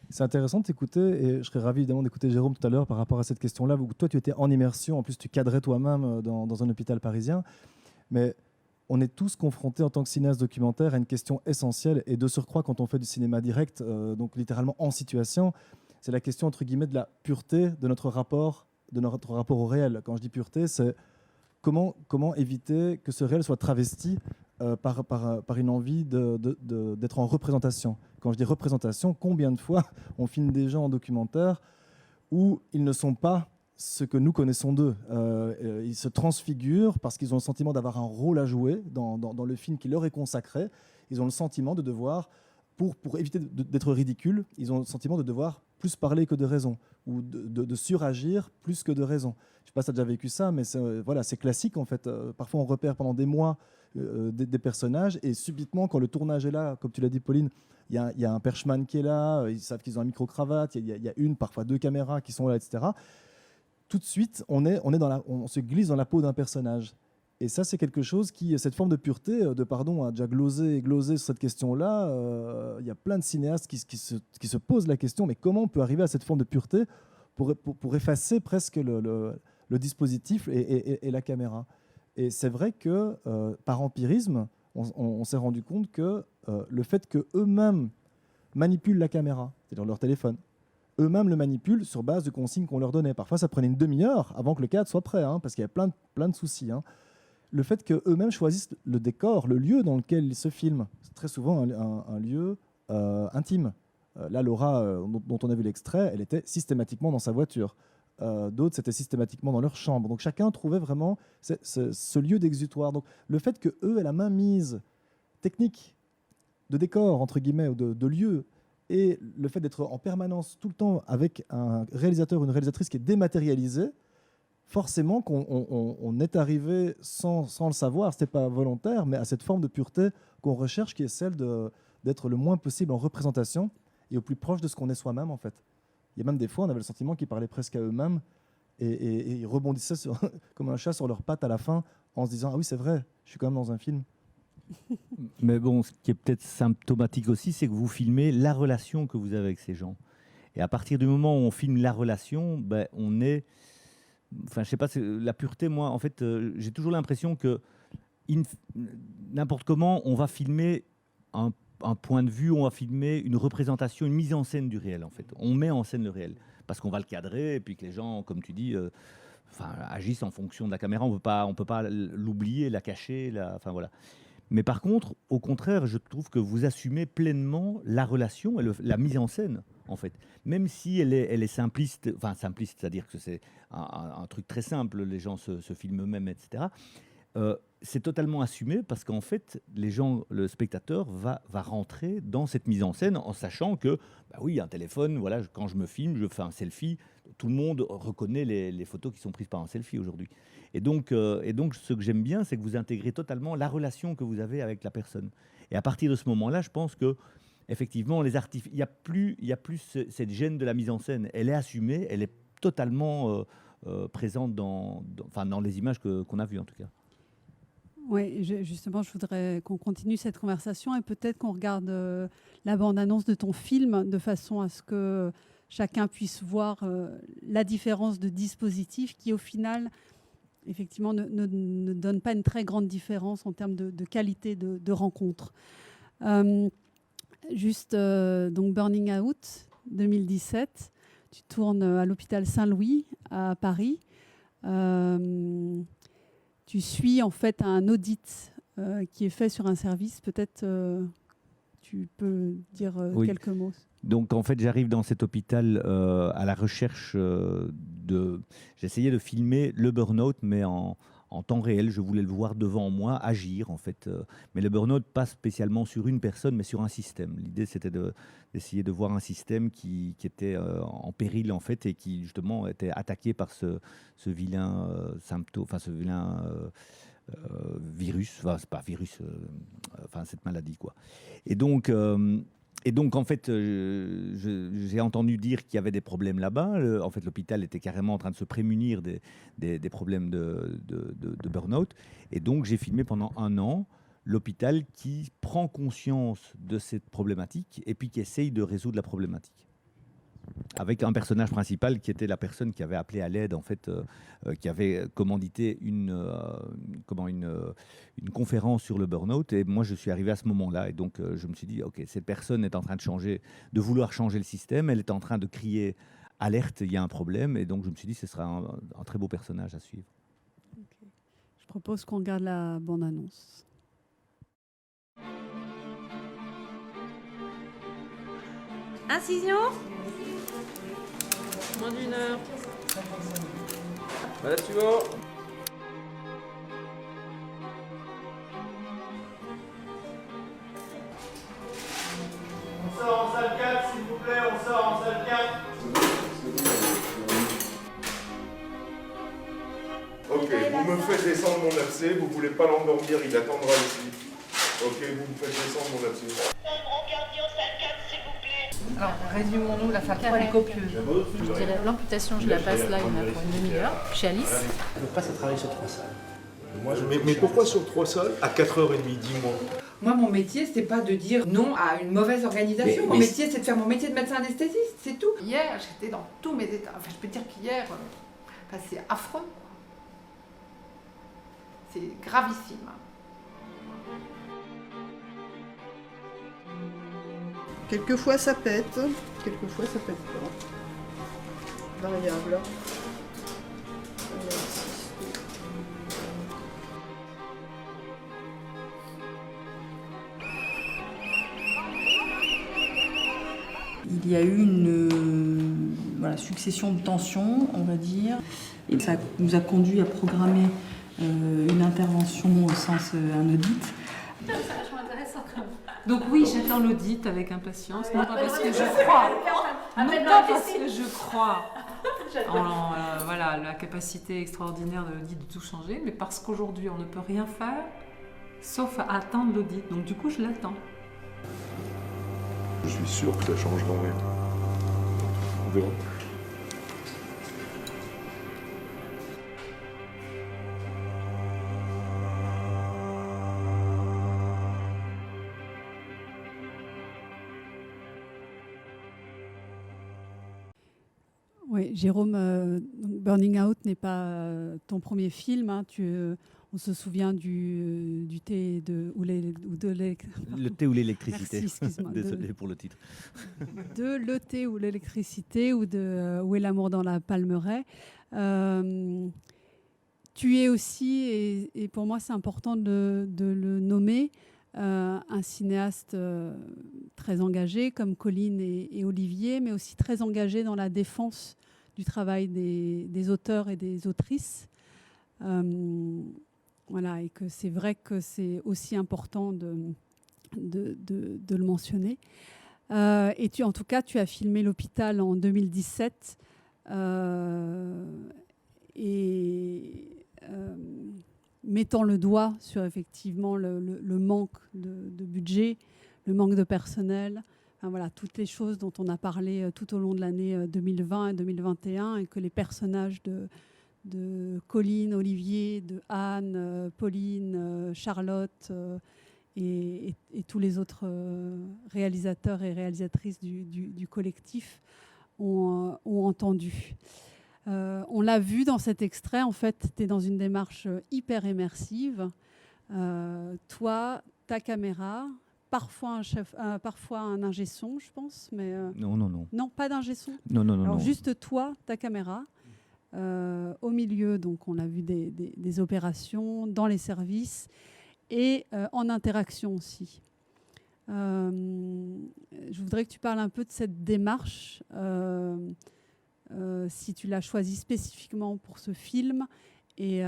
C'est intéressant de t'écouter et je serais ravi évidemment d'écouter Jérôme tout à l'heure par rapport à cette question-là, où toi, tu étais en immersion. En plus, tu cadrais toi-même dans un hôpital parisien. Mais on est tous confrontés en tant que cinéaste documentaire à une question essentielle. Et de surcroît, quand on fait du cinéma direct, donc littéralement en situation, c'est la question, entre guillemets, de la pureté de notre rapport au réel. Quand je dis pureté, c'est comment éviter que ce réel soit travesti par une envie d'être en représentation. Quand je dis représentation, combien de fois on filme des gens en documentaire où ils ne sont pas ce que nous connaissons d'eux. Ils se transfigurent parce qu'ils ont le sentiment d'avoir un rôle à jouer dans le film qui leur est consacré. Ils ont le sentiment de devoir, pour éviter d'être ridicule, ils ont le sentiment de devoir plus parler que de raison, ou de suragir plus que de raison. Je ne sais pas si tu as déjà vécu ça, mais c'est classique en fait. Parfois on repère pendant des mois des personnages, et subitement quand le tournage est là, comme tu l'as dit Pauline, il y a un perchman qui est là, ils savent qu'ils ont un micro-cravate, il y a parfois deux caméras qui sont là, etc. Tout de suite, on se glisse dans la peau d'un personnage. Et ça, c'est quelque chose cette forme de pureté, a déjà glosé sur cette question-là. Il y a plein de cinéastes qui se posent la question, mais comment on peut arriver à cette forme de pureté pour effacer presque le dispositif et la caméra. Et c'est vrai que par empirisme, on s'est rendu compte que le fait qu'eux-mêmes manipulent la caméra, c'est-à-dire leur téléphone, eux-mêmes le manipulent sur base de consignes qu'on leur donnait. Parfois, ça prenait une demi-heure avant que le cadre soit prêt, parce qu'il y avait plein de soucis. Le fait qu'eux-mêmes choisissent le décor, le lieu dans lequel ils se filment, c'est très souvent un lieu intime. Là, Laura, dont on a vu l'extrait, elle était systématiquement dans sa voiture. D'autres, c'était systématiquement dans leur chambre. Donc chacun trouvait vraiment ce lieu d'exutoire. Donc le fait qu'eux aient la main mise technique de décor, entre guillemets, ou de lieu, et le fait d'être en permanence tout le temps avec un réalisateur ou une réalisatrice qui est dématérialisée, forcément qu'on est arrivé sans le savoir, ce n'était pas volontaire, mais à cette forme de pureté qu'on recherche, qui est celle d'être le moins possible en représentation et au plus proche de ce qu'on est soi-même, en fait. Il y a même des fois, on avait le sentiment qu'ils parlaient presque à eux-mêmes et ils rebondissaient comme un chat sur leurs pattes à la fin en se disant « Ah oui, c'est vrai, je suis quand même dans un film ». Mais bon, ce qui est peut-être symptomatique aussi, c'est que vous filmez la relation que vous avez avec ces gens. Et à partir du moment où on filme la relation, on est... Enfin, je sais pas, la pureté, moi, en fait, j'ai toujours l'impression que n'importe comment, on va filmer un point de vue, on va filmer une représentation, une mise en scène du réel, en fait. On met en scène le réel, parce qu'on va le cadrer, et puis que les gens, comme tu dis, agissent en fonction de la caméra. On peut pas l'oublier, la cacher, enfin voilà. Mais par contre, au contraire, je trouve que vous assumez pleinement la relation et la mise en scène, en fait. Même si elle est simpliste, c'est-à-dire que c'est un truc très simple, les gens se filment eux-mêmes, etc. C'est totalement assumé parce qu'en fait, le spectateur va rentrer dans cette mise en scène en sachant que, oui, un téléphone, voilà, quand je me filme, je fais un selfie, tout le monde reconnaît les photos qui sont prises par un selfie aujourd'hui. Et donc, ce que j'aime bien, c'est que vous intégrez totalement la relation que vous avez avec la personne. Et à partir de ce moment-là, je pense que effectivement, il n'y a plus cette gêne de la mise en scène. Elle est assumée, elle est totalement présente dans les images qu'on a vues en tout cas. Oui, justement, je voudrais qu'on continue cette conversation et peut-être qu'on regarde la bande-annonce de ton film de façon à ce que chacun puisse voir la différence de dispositif qui, au final, effectivement, ne donne pas une très grande différence en termes de qualité de rencontre. Donc Burning Out 2017, tu tournes à l'hôpital Saint-Louis à Paris. Tu suis en fait un audit qui est fait sur un service. Peut-être tu peux dire oui. quelques mots. Donc en fait, j'arrive dans cet hôpital à la recherche J'essayais de filmer le burn-out, mais en temps réel. Je voulais le voir devant moi, agir en fait. Mais le burn-out pas spécialement sur une personne, mais sur un système. L'idée, c'était d'essayer de voir un système qui était en péril en fait et qui justement était attaqué par ce vilain ce vilain virus. Enfin, c'est pas virus, cette maladie quoi. Et donc, en fait, j'ai entendu dire qu'il y avait des problèmes là-bas. En fait, l'hôpital était carrément en train de se prémunir des problèmes de burn-out. Et donc, j'ai filmé pendant 1 an l'hôpital qui prend conscience de cette problématique et puis qui essaye de résoudre la problématique. Avec un personnage principal qui était la personne qui avait appelé à l'aide, en fait, qui avait commandité une conférence sur le burn-out. Et moi, je suis arrivé à ce moment-là. Et donc, je me suis dit, OK, cette personne est en train de vouloir changer le système. Elle est en train de crier alerte, il y a un problème. Et donc, je me suis dit, ce sera un très beau personnage à suivre. Okay. Je propose qu'on regarde la bande-annonce. Incision ? Moins d'1 heure. Voilà, suivant. On sort en salle 4, s'il vous plaît, on sort en salle 4. Ok, vous me faites descendre mon abcès, vous voulez pas l'endormir, il attendra ici. Ok, vous me faites descendre mon abcès. Alors, résumons-nous, la salle 3 est copieuse. Je dirais l'amputation, je la passe là, il y en a pour une demi-heure. Chez Alice. Pourquoi ça travaille sur 3 salles? Mais pourquoi sur 3 salles à 4h30, dis-moi? Moi, mon métier, c'est pas de dire non à une mauvaise organisation. Mon métier, c'est de faire mon métier de médecin anesthésiste, c'est tout. Hier, j'étais dans tous mes états. Enfin, je peux dire qu'hier, c'est affreux. C'est gravissime. Quelquefois ça pète, quelquefois ça pète pas. variable. Il y a eu une succession de tensions, on va dire, et ça nous a conduit à programmer une intervention au sens un audit. C'est vachement intéressant quand même. Donc oui, j'attends l'audit avec impatience, non pas parce que je crois, en voilà, la capacité extraordinaire de l'audit de tout changer, mais parce qu'aujourd'hui on ne peut rien faire sauf attendre l'audit. Donc du coup je l'attends. Je suis sûr que ça changera rien. On verra. Oui, Jérôme, Burning Out n'est pas ton premier film. Hein, on se souvient du thé ou de le thé ou l'électricité. Merci, excuse-moi. Désolé pour le titre. De Le thé ou l'électricité ou de Où est l'amour dans la Palmeraie. Tu es aussi, et pour moi c'est important de le nommer, un cinéaste très engagé comme Colline et Olivier, mais aussi très engagé dans la défense du travail des auteurs et des autrices. Voilà, et que c'est vrai que c'est aussi important de le mentionner. Et en tout cas, tu as filmé l'hôpital en 2017 mettant le doigt sur effectivement le manque de budget, le manque de personnel, enfin, voilà, toutes les choses dont on a parlé tout au long de l'année 2020 et 2021, et que les personnages de Colline, Olivier, de Anne, Pauline, Charlotte et tous les autres réalisateurs et réalisatrices du collectif ont entendu. On l'a vu dans cet extrait, en fait, tu es dans une démarche hyper immersive. Toi, ta caméra, parfois un ingé son, je pense. Mais Non. Non, pas d'ingé son. Non. Alors, juste toi, ta caméra. Au milieu, donc on l'a vu des opérations, dans les services et en interaction aussi. Je voudrais que tu parles un peu de cette démarche, si tu l'as choisi spécifiquement pour ce film, et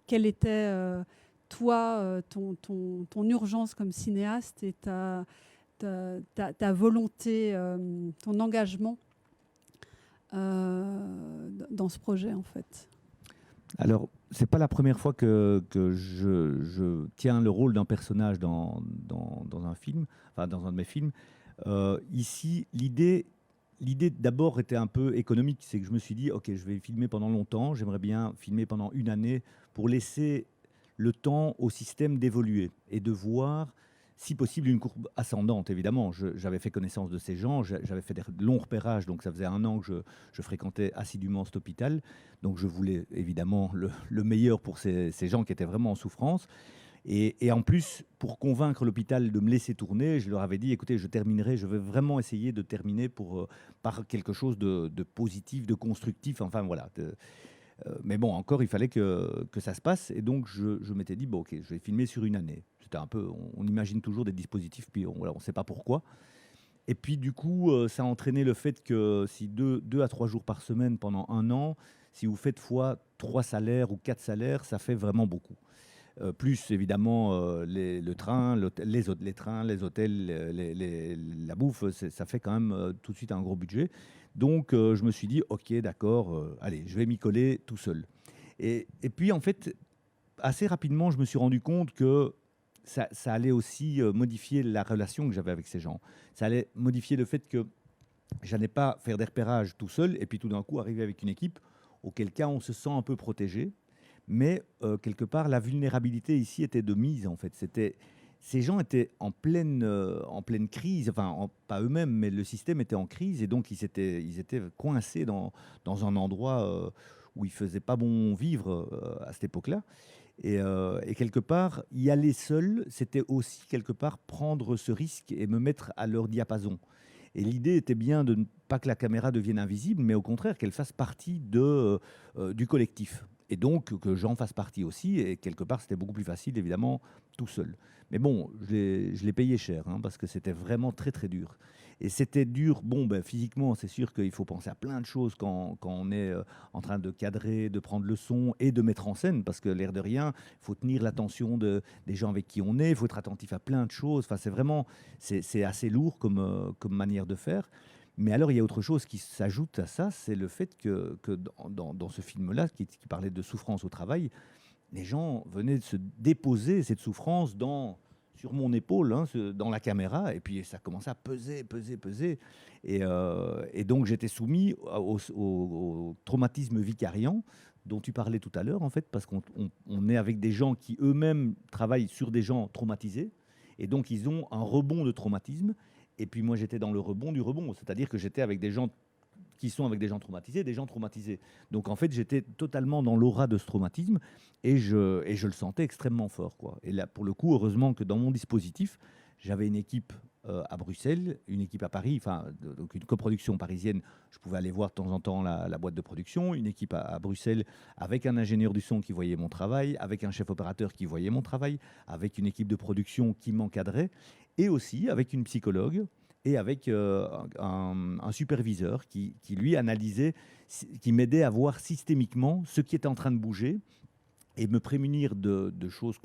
quelle était, toi, ton urgence comme cinéaste et ta volonté, ton engagement dans ce projet, en fait. Alors, c'est pas la première fois que je tiens le rôle d'un personnage dans un film, enfin dans un de mes films. Ici, l'idée d'abord était un peu économique, c'est que je me suis dit, ok, je vais filmer pendant longtemps, j'aimerais bien filmer pendant une année pour laisser le temps au système d'évoluer et de voir, si possible, une courbe ascendante, évidemment. J'avais fait connaissance de ces gens, j'avais fait des longs repérages, donc ça faisait 1 an que je fréquentais assidûment cet hôpital. Donc je voulais évidemment le meilleur pour ces gens qui étaient vraiment en souffrance. Et en plus, pour convaincre l'hôpital de me laisser tourner, je leur avais dit, écoutez, je terminerai, je vais vraiment essayer de terminer par quelque chose de positif, de constructif, enfin voilà. Mais bon, encore, il fallait que ça se passe. Et donc, je m'étais dit, bon, ok, je vais filmer sur une année. C'était un peu, on imagine toujours des dispositifs, puis on ne sait pas pourquoi. Et puis, du coup, ça a entraîné le fait que si 2 à 3 jours par semaine pendant 1 an, si vous faites fois 3 salaires ou 4 salaires, ça fait vraiment beaucoup. Plus, évidemment, le train, les trains, les hôtels, la bouffe, ça fait quand même tout de suite un gros budget. Donc, je me suis dit, ok, d'accord, allez, je vais m'y coller tout seul. Et puis, en fait, assez rapidement, je me suis rendu compte que ça allait aussi modifier la relation que j'avais avec ces gens. Ça allait modifier le fait que je n'allais pas faire des repérages tout seul et puis tout d'un coup arriver avec une équipe, auquel cas on se sent un peu protégé. Mais quelque part, la vulnérabilité ici était de mise, en fait. Ces gens étaient en pleine crise, enfin, pas eux-mêmes, mais le système était en crise, et donc ils étaient coincés dans un endroit où il ne faisait pas bon vivre à cette époque-là. Et quelque part, y aller seul, c'était aussi quelque part prendre ce risque et me mettre à leur diapason. Et l'idée était bien de ne pas que la caméra devienne invisible, mais au contraire qu'elle fasse partie du collectif. Et donc que Jean fasse partie aussi. Et quelque part, c'était beaucoup plus facile, évidemment, tout seul. Mais bon, je l'ai payé cher, hein, parce que c'était vraiment très, très dur. Et c'était dur, physiquement, c'est sûr qu'il faut penser à plein de choses quand on est en train de cadrer, de prendre le son et de mettre en scène, parce que l'air de rien, il faut tenir l'attention des gens avec qui on est, il faut être attentif à plein de choses. Enfin, c'est assez lourd comme manière de faire. Mais alors, il y a autre chose qui s'ajoute à ça, c'est le fait que dans ce film-là, qui parlait de souffrance au travail, les gens venaient de se déposer cette souffrance sur mon épaule, hein, dans la caméra, et puis ça commençait à peser. Et donc j'étais soumis au traumatisme vicariant dont tu parlais tout à l'heure, en fait, parce qu'on est avec des gens qui eux-mêmes travaillent sur des gens traumatisés, et donc ils ont un rebond de traumatisme. Et puis moi j'étais dans le rebond du rebond, c'est-à-dire que j'étais avec des gens qui sont avec des gens traumatisés, des gens traumatisés. Donc en fait, j'étais totalement dans l'aura de ce traumatisme et je le sentais extrêmement fort, quoi. Et là, pour le coup, heureusement que dans mon dispositif, j'avais une équipe à Bruxelles, une équipe à Paris, donc une coproduction parisienne. Je pouvais aller voir de temps en temps la boîte de production, une équipe à Bruxelles avec un ingénieur du son qui voyait mon travail, avec un chef opérateur qui voyait mon travail, avec une équipe de production qui m'encadrait et aussi avec une psychologue et avec un superviseur qui lui analysait, qui m'aidait à voir systémiquement ce qui était en train de bouger et me prémunir de choses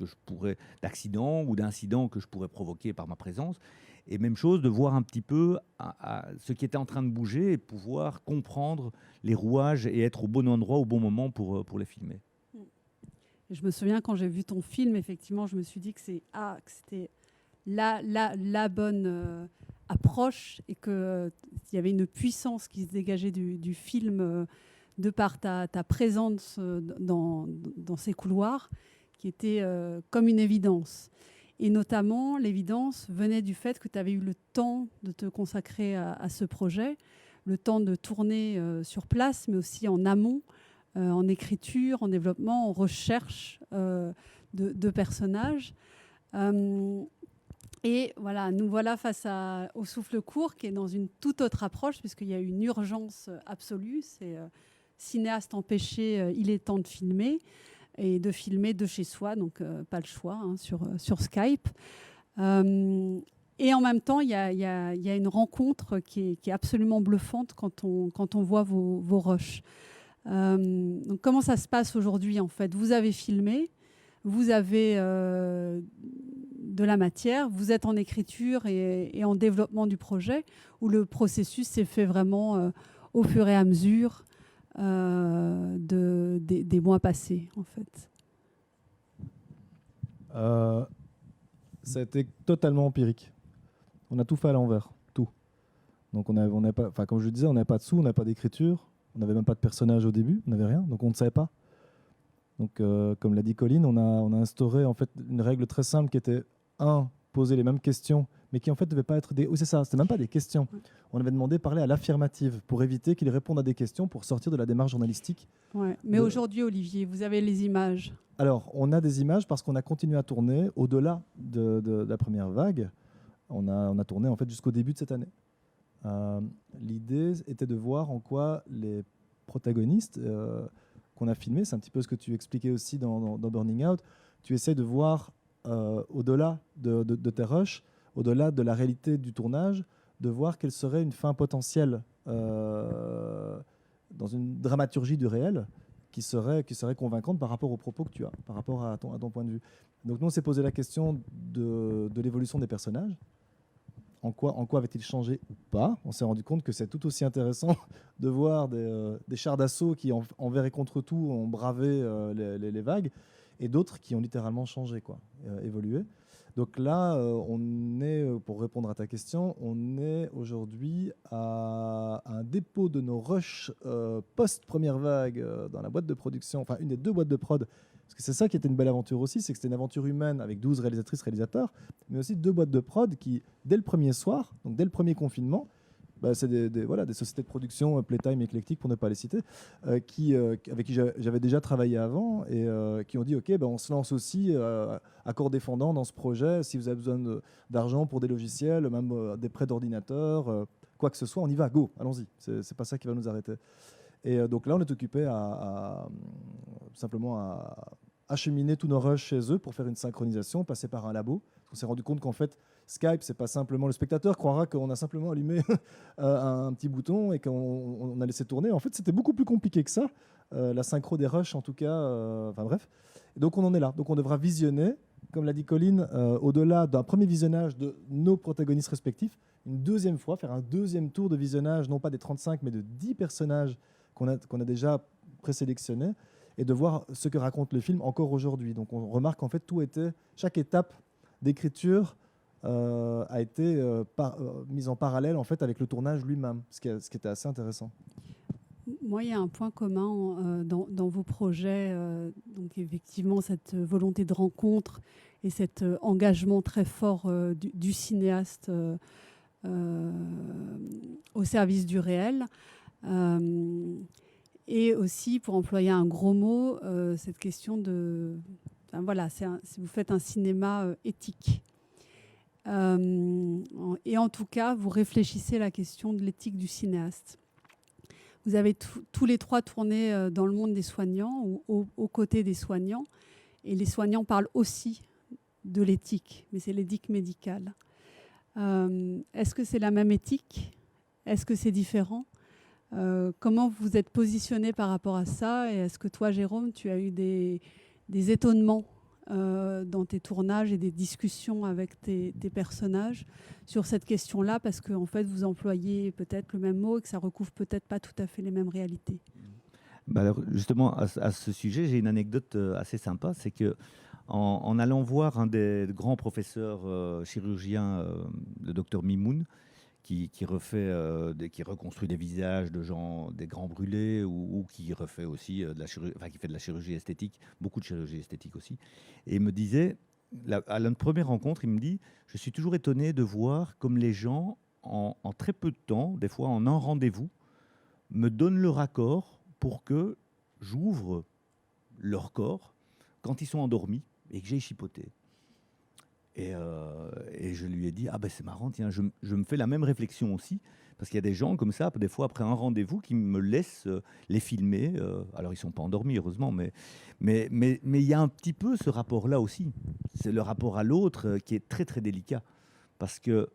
d'accidents ou d'incidents que je pourrais provoquer par ma présence. Et même chose, de voir un petit peu ce qui était en train de bouger et pouvoir comprendre les rouages et être au bon endroit au bon moment pour les filmer. Et je me souviens quand j'ai vu ton film, effectivement, je me suis dit que c'était la bonne approche et qu'il y avait une puissance qui se dégageait du film de par ta présence dans ces couloirs qui était comme une évidence. Et notamment, l'évidence venait du fait que tu avais eu le temps de te consacrer à ce projet, le temps de tourner sur place, mais aussi en amont, en écriture, en développement, en recherche de personnages. Et voilà, nous voilà face au Souffle court, qui est dans une toute autre approche, puisqu'il y a une urgence absolue. C'est cinéaste empêché, il est temps de filmer, et de filmer de chez soi, donc pas le choix, hein, sur Skype. Et en même temps, il y a une rencontre qui est absolument bluffante quand on voit vos rushs. Donc comment ça se passe aujourd'hui, en fait? Vous avez filmé, vous avez de la matière, vous êtes en écriture et en développement du projet, où le processus s'est fait vraiment au fur et à mesure des mois passés, en fait. Ça a été totalement empirique. On a tout fait à l'envers, tout. Donc on a pas, enfin comme je le disais, on n'avait pas de sous, on n'avait pas d'écriture, on n'avait même pas de personnage au début, on n'avait rien, donc on ne savait pas. Donc comme l'a dit Colline, on a instauré en fait une règle très simple qui était poser les mêmes questions, mais qui en fait ne devaient pas être des... Oui, c'est ça, c'était même pas des questions. On avait demandé de parler à l'affirmative pour éviter qu'ils répondent à des questions pour sortir de la démarche journalistique. Ouais. Mais aujourd'hui, Olivier, vous avez les images. Alors, on a des images parce qu'on a continué à tourner au-delà de la première vague. On a tourné en fait jusqu'au début de cette année. L'idée était de voir en quoi les protagonistes qu'on a filmés, c'est un petit peu ce que tu expliquais aussi dans Burning Out, tu essaies de voir au-delà de tes rushs, au-delà de la réalité du tournage, de voir quelle serait une fin potentielle dans une dramaturgie du réel qui serait convaincante par rapport aux propos que tu as, par rapport à ton point de vue. Donc nous, on s'est posé la question de l'évolution des personnages. En quoi avait-il changé ou pas? On s'est rendu compte que c'est tout aussi intéressant de voir des chars d'assaut qui, envers et contre tout, ont bravé les vagues, et d'autres qui ont littéralement changé, évolué. Donc là, on est, pour répondre à ta question, on est aujourd'hui à un dépôt de nos rushs post-première vague dans la boîte de production, enfin une des deux boîtes de prod, parce que c'est ça qui était une belle aventure aussi, c'est que c'était une aventure humaine avec 12 réalisatrices, réalisateurs, mais aussi 2 boîtes de prod qui, dès le premier soir, donc dès le premier confinement, c'est des sociétés de production, Playtime, Eclectic, pour ne pas les citer, avec qui j'avais déjà travaillé avant et qui ont dit ok, on se lance aussi à corps défendant dans ce projet. Si vous avez besoin d'argent pour des logiciels, même des prêts d'ordinateurs, quoi que ce soit, on y va, go, allons-y. C'est pas ça qui va nous arrêter. Et donc là, on est occupé simplement à acheminer tous nos rushs chez eux pour faire une synchronisation, passer par un labo. On s'est rendu compte qu'en fait, Skype, c'est pas simplement... Le spectateur croira qu'on a simplement allumé un petit bouton et qu'on a laissé tourner. En fait, c'était beaucoup plus compliqué que ça. La synchro des rushs, en tout cas. Enfin bref. Et donc, on en est là. Donc, on devra visionner, comme l'a dit Colline, au-delà d'un premier visionnage de nos protagonistes respectifs, une deuxième fois, faire un deuxième tour de visionnage, non pas des 35, mais de 10 personnages qu'on a déjà présélectionnés, et de voir ce que raconte le film encore aujourd'hui. Donc on remarque qu'en fait, chaque étape d'écriture a été mise en parallèle en fait, avec le tournage lui-même, ce qui était assez intéressant. Moi, il y a un point commun dans vos projets, donc effectivement cette volonté de rencontre et cet engagement très fort du cinéaste au service du réel. Et aussi, pour employer un gros mot, cette question de... Enfin, voilà, si vous faites un cinéma éthique. Et en tout cas, vous réfléchissez à la question de l'éthique du cinéaste. Vous avez tous les trois tourné dans le monde des soignants ou aux côtés des soignants. Et les soignants parlent aussi de l'éthique, mais c'est l'éthique médicale. Est-ce que c'est la même éthique ? Est-ce que c'est différent ? Comment vous êtes positionné par rapport à ça ? Et est-ce que toi, Jérôme, tu as eu des étonnements dans tes tournages et des discussions avec tes personnages sur cette question-là, parce que en fait, vous employez peut-être le même mot et que ça recouvre peut-être pas tout à fait les mêmes réalités. Alors, justement, à ce sujet, j'ai une anecdote assez sympa. C'est que en allant voir un des grands professeurs chirurgiens, le docteur Mimoun, qui reconstruit des visages de gens, des grands brûlés, ou qui refait aussi qui fait de la chirurgie esthétique, beaucoup de chirurgie esthétique aussi. Et il me disait, à la première rencontre, il me dit, je suis toujours étonné de voir comme les gens, en très peu de temps, des fois en un rendez-vous, me donnent leur accord pour que j'ouvre leur corps quand ils sont endormis et que j'ai chipoté. Et je lui ai dit, ah ben c'est marrant, tiens, je me fais la même réflexion aussi, parce qu'il y a des gens comme ça, des fois après un rendez-vous, qui me laissent les filmer. Alors ils ne sont pas endormis, heureusement, mais il y a un petit peu ce rapport-là aussi. C'est le rapport à l'autre qui est très très délicat, parce que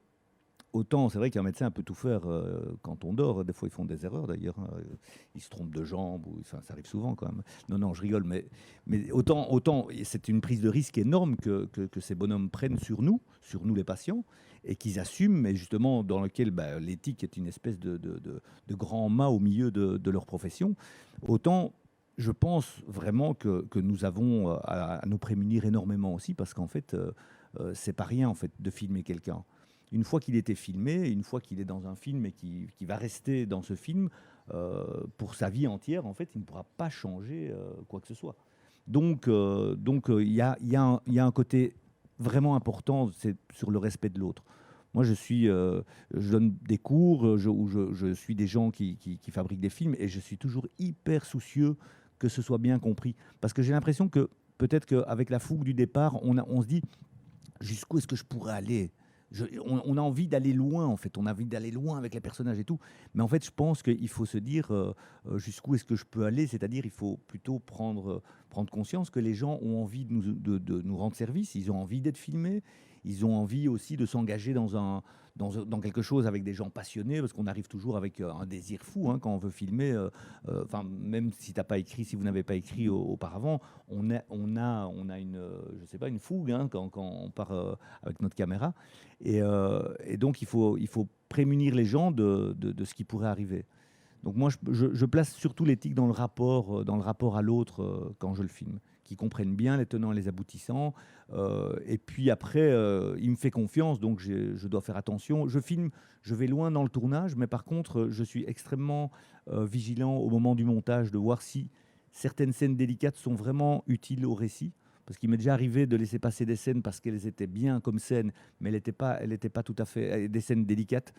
autant, c'est vrai qu'un médecin peut tout faire quand on dort. Des fois, ils font des erreurs, d'ailleurs. Ils se trompent de jambes. Ça arrive souvent, quand même. Non, je rigole. Mais autant c'est une prise de risque énorme que ces bonhommes prennent sur nous les patients, et qu'ils assument, mais justement, dans lequel l'éthique est une espèce de grand mât au milieu de leur profession. Autant, je pense vraiment que nous avons à nous prémunir énormément aussi, parce qu'en fait, c'est pas rien, en fait, de filmer quelqu'un. Une fois qu'il était filmé, une fois qu'il est dans un film et qui va rester dans ce film pour sa vie entière, en fait, il ne pourra pas changer quoi que ce soit. Donc, il y a un côté vraiment important, c'est sur le respect de l'autre. Moi, je donne des cours où je suis des gens qui fabriquent des films, et je suis toujours hyper soucieux que ce soit bien compris. Parce que j'ai l'impression que peut-être qu'avec la fougue du départ, on se dit jusqu'où est-ce que je pourrais aller ? On a envie d'aller loin, en fait. On a envie d'aller loin avec les personnages et tout. Mais en fait, je pense qu'il faut se dire jusqu'où est-ce que je peux aller. C'est-à-dire, il faut plutôt prendre conscience que les gens ont envie de nous rendre service. Ils ont envie d'être filmés. Ils ont envie aussi de s'engager dans quelque chose avec des gens passionnés, parce qu'on arrive toujours avec un désir fou quand on veut filmer. Même si vous n'avez pas écrit auparavant, on a une, je sais pas, une fougue quand on part avec notre caméra. Et donc il faut prémunir les gens de ce qui pourrait arriver. Donc moi, je place surtout l'éthique dans le rapport à l'autre quand je le filme, qui comprennent bien les tenants et les aboutissants. Et puis après, il me fait confiance, donc je dois faire attention. Je filme, je vais loin dans le tournage, mais par contre, je suis extrêmement vigilant au moment du montage, de voir si certaines scènes délicates sont vraiment utiles au récit. Parce qu'il m'est déjà arrivé de laisser passer des scènes parce qu'elles étaient bien comme scènes, mais elles n'étaient pas tout à fait des scènes délicates.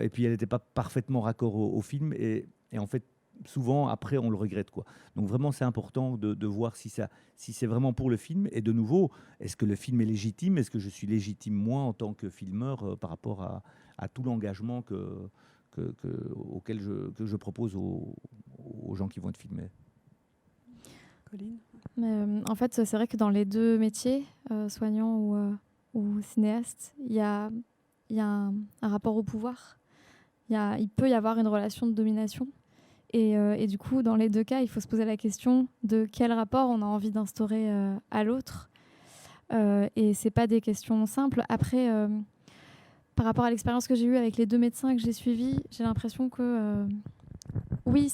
Et puis, elles n'étaient pas parfaitement raccord au film. Et en fait, souvent, après, on le regrette, quoi. Donc, vraiment, c'est important de voir si c'est vraiment pour le film. Et de nouveau, est-ce que le film est légitime ? Est-ce que je suis légitime, moi, en tant que filmeur, par rapport à tout l'engagement auquel je propose aux gens qui vont être filmés. Colline. En fait, c'est vrai que dans les deux métiers, soignant ou cinéaste, il y a un rapport au pouvoir. Il peut y avoir une relation de domination. Et du coup, dans les deux cas, il faut se poser la question de quel rapport on a envie d'instaurer à l'autre. Et ce n'est pas des questions simples. Après, par rapport à l'expérience que j'ai eue avec les deux médecins que j'ai suivis, j'ai l'impression que oui,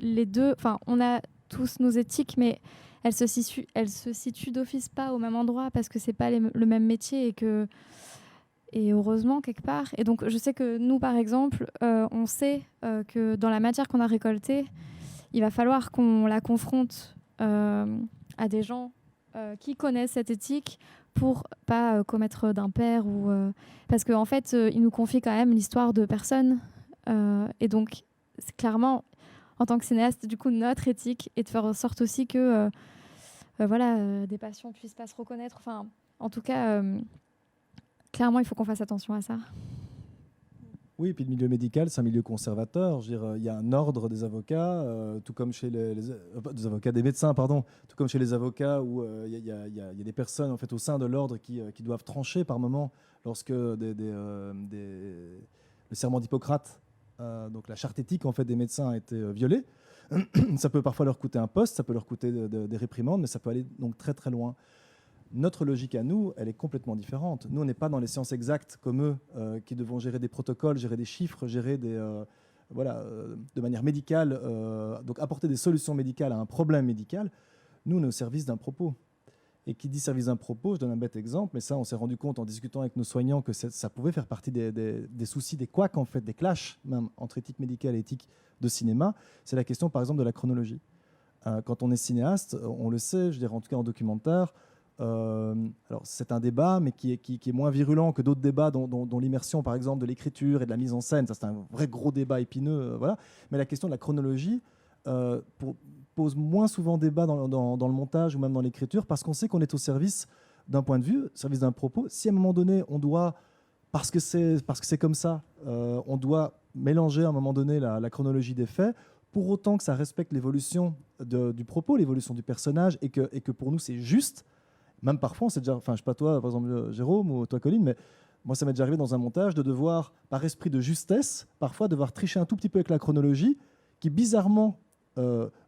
les deux, on a tous nos éthiques, mais elles se situent d'office pas au même endroit parce que c'est pas le même métier et heureusement quelque part. Et donc je sais que nous, par exemple, on sait que dans la matière qu'on a récoltée, il va falloir qu'on la confronte à des gens qui connaissent cette éthique pour pas commettre d'impair parce qu'en fait, ils nous confient quand même l'histoire de personnes. Et donc, c'est clairement, en tant que cinéaste, du coup, notre éthique est de faire en sorte aussi que des patients puissent pas se reconnaître. Enfin, en tout cas, clairement, il faut qu'on fasse attention à ça. Oui, et puis le milieu médical, c'est un milieu conservateur. Je veux dire, il y a un ordre des avocats, tout comme chez des médecins, pardon, tout comme chez les avocats, où il y a des personnes en fait au sein de l'ordre qui doivent trancher par moment lorsque le serment d'Hippocrate, donc la charte éthique en fait des médecins a été violée. Ça peut parfois leur coûter un poste, ça peut leur coûter des réprimandes, mais ça peut aller donc très très loin. Notre logique à nous, elle est complètement différente. Nous, on n'est pas dans les sciences exactes comme eux, qui devront gérer des protocoles, gérer des chiffres, gérer de manière médicale, donc apporter des solutions médicales à un problème médical. Nous, on est au service d'un propos. Et qui dit service d'un propos, je donne un bête exemple, mais ça, on s'est rendu compte en discutant avec nos soignants que ça pouvait faire partie des soucis, des couacs, en fait, des clashs même entre éthique médicale et éthique de cinéma. C'est la question, par exemple, de la chronologie. Quand on est cinéaste, on le sait, je dirais en tout cas en documentaire, alors c'est un débat, mais qui est moins virulent que d'autres débats, dont l'immersion, par exemple, de l'écriture et de la mise en scène. Ça, c'est un vrai gros débat épineux, voilà. Mais la question de la chronologie pose moins souvent débat dans le montage ou même dans l'écriture, parce qu'on sait qu'on est au service d'un point de vue, au service d'un propos. Si à un moment donné, on doit, parce que c'est comme ça, on doit mélanger à un moment donné la chronologie des faits, pour autant que ça respecte l'évolution du propos, l'évolution du personnage, et que pour nous, c'est juste. Même parfois, on s'est déjà, enfin, je sais pas toi, par exemple Jérôme ou toi Colline, mais moi, ça m'est déjà arrivé dans un montage de devoir, par esprit de justesse, parfois devoir tricher un tout petit peu avec la chronologie, qui bizarrement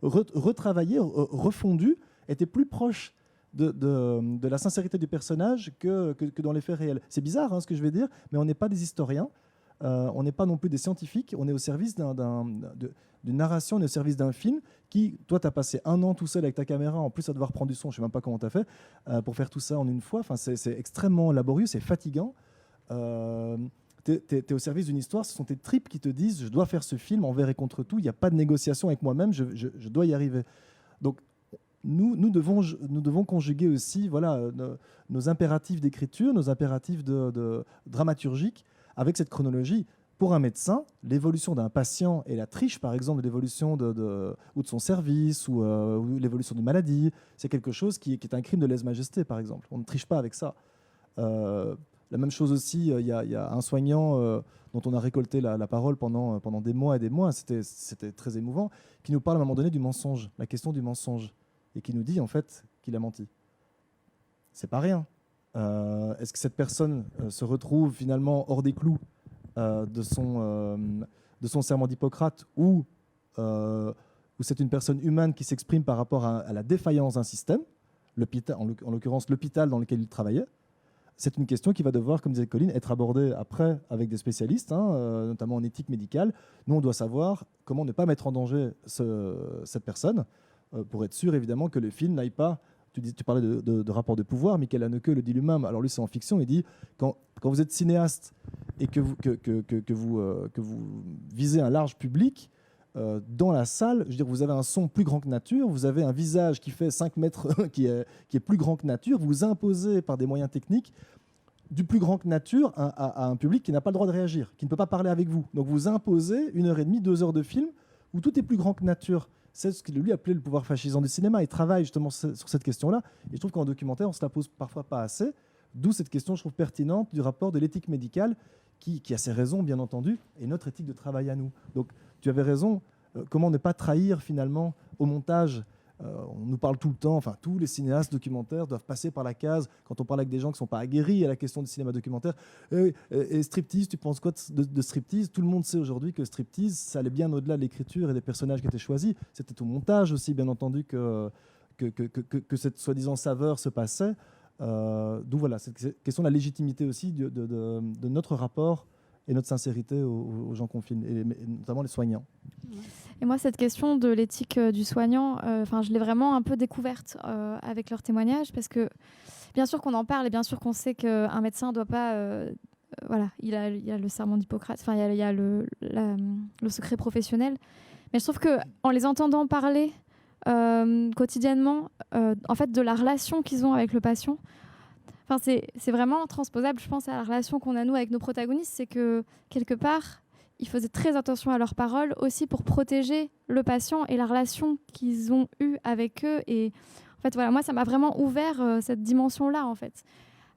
retravaillée, refondue, était plus proche de la sincérité du personnage que dans les faits réels. C'est bizarre ce que je vais dire, mais on n'est pas des historiens, on n'est pas non plus des scientifiques, on est au service d'une narration, on est au service d'un film qui, toi, tu as passé 1 an tout seul avec ta caméra, en plus à devoir prendre du son, je ne sais même pas comment tu as fait, pour faire tout ça en une fois. Enfin, c'est extrêmement laborieux, c'est fatigant. Tu es au service d'une histoire, ce sont tes tripes qui te disent « je dois faire ce film envers et contre tout, il n'y a pas de négociation avec moi-même, je dois y arriver ». Donc, nous devons conjuguer aussi nos impératifs d'écriture, nos impératifs dramaturgiques avec cette chronologie. Pour un médecin, l'évolution d'un patient et la triche, par exemple, de l'évolution ou de son service ou l'évolution d'une maladie, c'est quelque chose qui est un crime de lèse-majesté, par exemple. On ne triche pas avec ça. La même chose aussi, il y a un soignant dont on a récolté la parole pendant des mois et des mois, c'était très émouvant, qui nous parle à un moment donné du mensonge, la question du mensonge, et qui nous dit en fait qu'il a menti. C'est pas rien. Est-ce que cette personne se retrouve finalement hors des clous de son serment d'Hippocrate, ou c'est une personne humaine qui s'exprime par rapport à la défaillance d'un système, en l'occurrence l'hôpital dans lequel il travaillait? C'est une question qui va devoir, comme disait Colline, être abordée après avec des spécialistes, notamment en éthique médicale. Nous, on doit savoir comment ne pas mettre en danger cette personne, pour être sûr, évidemment, que le film n'aille pas... Tu parlais de rapport de pouvoir, Michael Haneke le dit lui-même. Alors lui, c'est en fiction, il dit, quand vous êtes cinéaste et que vous visez un large public, dans la salle, je veux dire, vous avez un son plus grand que nature, vous avez un visage qui fait 5 mètres, qui est plus grand que nature, vous imposez par des moyens techniques du plus grand que nature à un public qui n'a pas le droit de réagir, qui ne peut pas parler avec vous. Donc vous imposez 1h30, 2 heures de film où tout est plus grand que nature. C'est ce qu'il lui appelait le pouvoir fascisant du cinéma. Il travaille justement sur cette question-là. Et je trouve qu'en documentaire, on ne se la pose parfois pas assez. D'où cette question, je trouve, pertinente du rapport de l'éthique médicale qui a ses raisons, bien entendu, et notre éthique de travail à nous. Donc, tu avais raison. Comment ne pas trahir, finalement, au montage on nous parle tout le temps, enfin, tous les cinéastes documentaires doivent passer par la case, quand on parle avec des gens qui ne sont pas aguerris à la question du cinéma documentaire. Et striptease, tu penses quoi de striptease? Tout le monde sait aujourd'hui que striptease, ça allait bien au-delà de l'écriture et des personnages qui étaient choisis. C'était au montage aussi, bien entendu, que cette soi-disant saveur se passait. D'où voilà, cette question de la légitimité aussi de notre rapport et notre sincérité aux gens qu'on filme, et notamment les soignants. Et moi, cette question de l'éthique du soignant, je l'ai vraiment un peu découverte avec leurs témoignages, parce que bien sûr qu'on en parle et bien sûr qu'on sait qu'un médecin ne doit pas... il a le serment d'Hippocrate, il y a le secret professionnel. Mais je trouve qu'en les entendant parler quotidiennement, en fait, de la relation qu'ils ont avec le patient, c'est vraiment transposable, je pense, à la relation qu'on a, nous, avec nos protagonistes. C'est que, quelque part, ils faisaient très attention à leurs paroles, aussi pour protéger le patient et la relation qu'ils ont eue avec eux. Et en fait, voilà, moi, ça m'a vraiment ouvert cette dimension-là, en fait.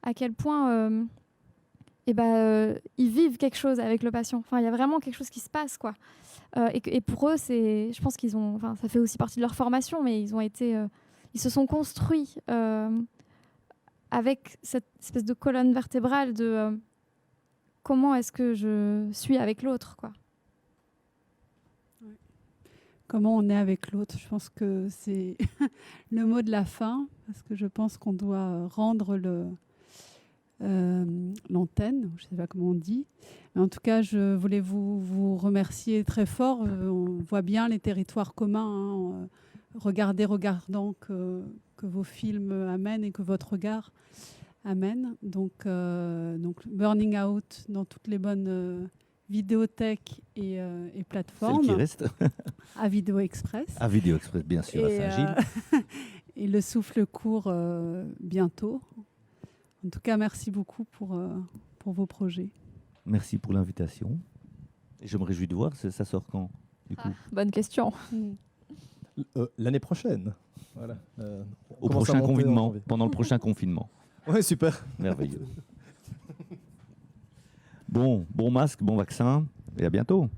À quel point ils vivent quelque chose avec le patient. Enfin, il y a vraiment quelque chose qui se passe, quoi. Et pour eux, je pense qu'ils ont... ça fait aussi partie de leur formation, mais ils se sont construits... avec cette espèce de colonne vertébrale de comment est-ce que je suis avec l'autre, quoi. Comment on est avec l'autre, je pense que c'est le mot de la fin, parce que je pense qu'on doit rendre l'antenne, je ne sais pas comment on dit. Mais en tout cas, je voulais vous remercier très fort. On voit bien les territoires communs, regardant que vos films amènent et que votre regard amène. Donc Burning Out dans toutes les bonnes vidéothèques et plateformes. Celle qui reste. À Vidéo Express. À Vidéo Express, bien sûr, à Saint-Gilles. Et Le Souffle court bientôt. En tout cas, merci beaucoup pour vos projets. Merci pour l'invitation. Et je me réjouis de voir, ça sort quand, du coup? Bonne question. L'année prochaine. Voilà. Au prochain confinement, pendant le prochain confinement. Ouais, super. Merveilleux. Bon masque, bon vaccin, et à bientôt.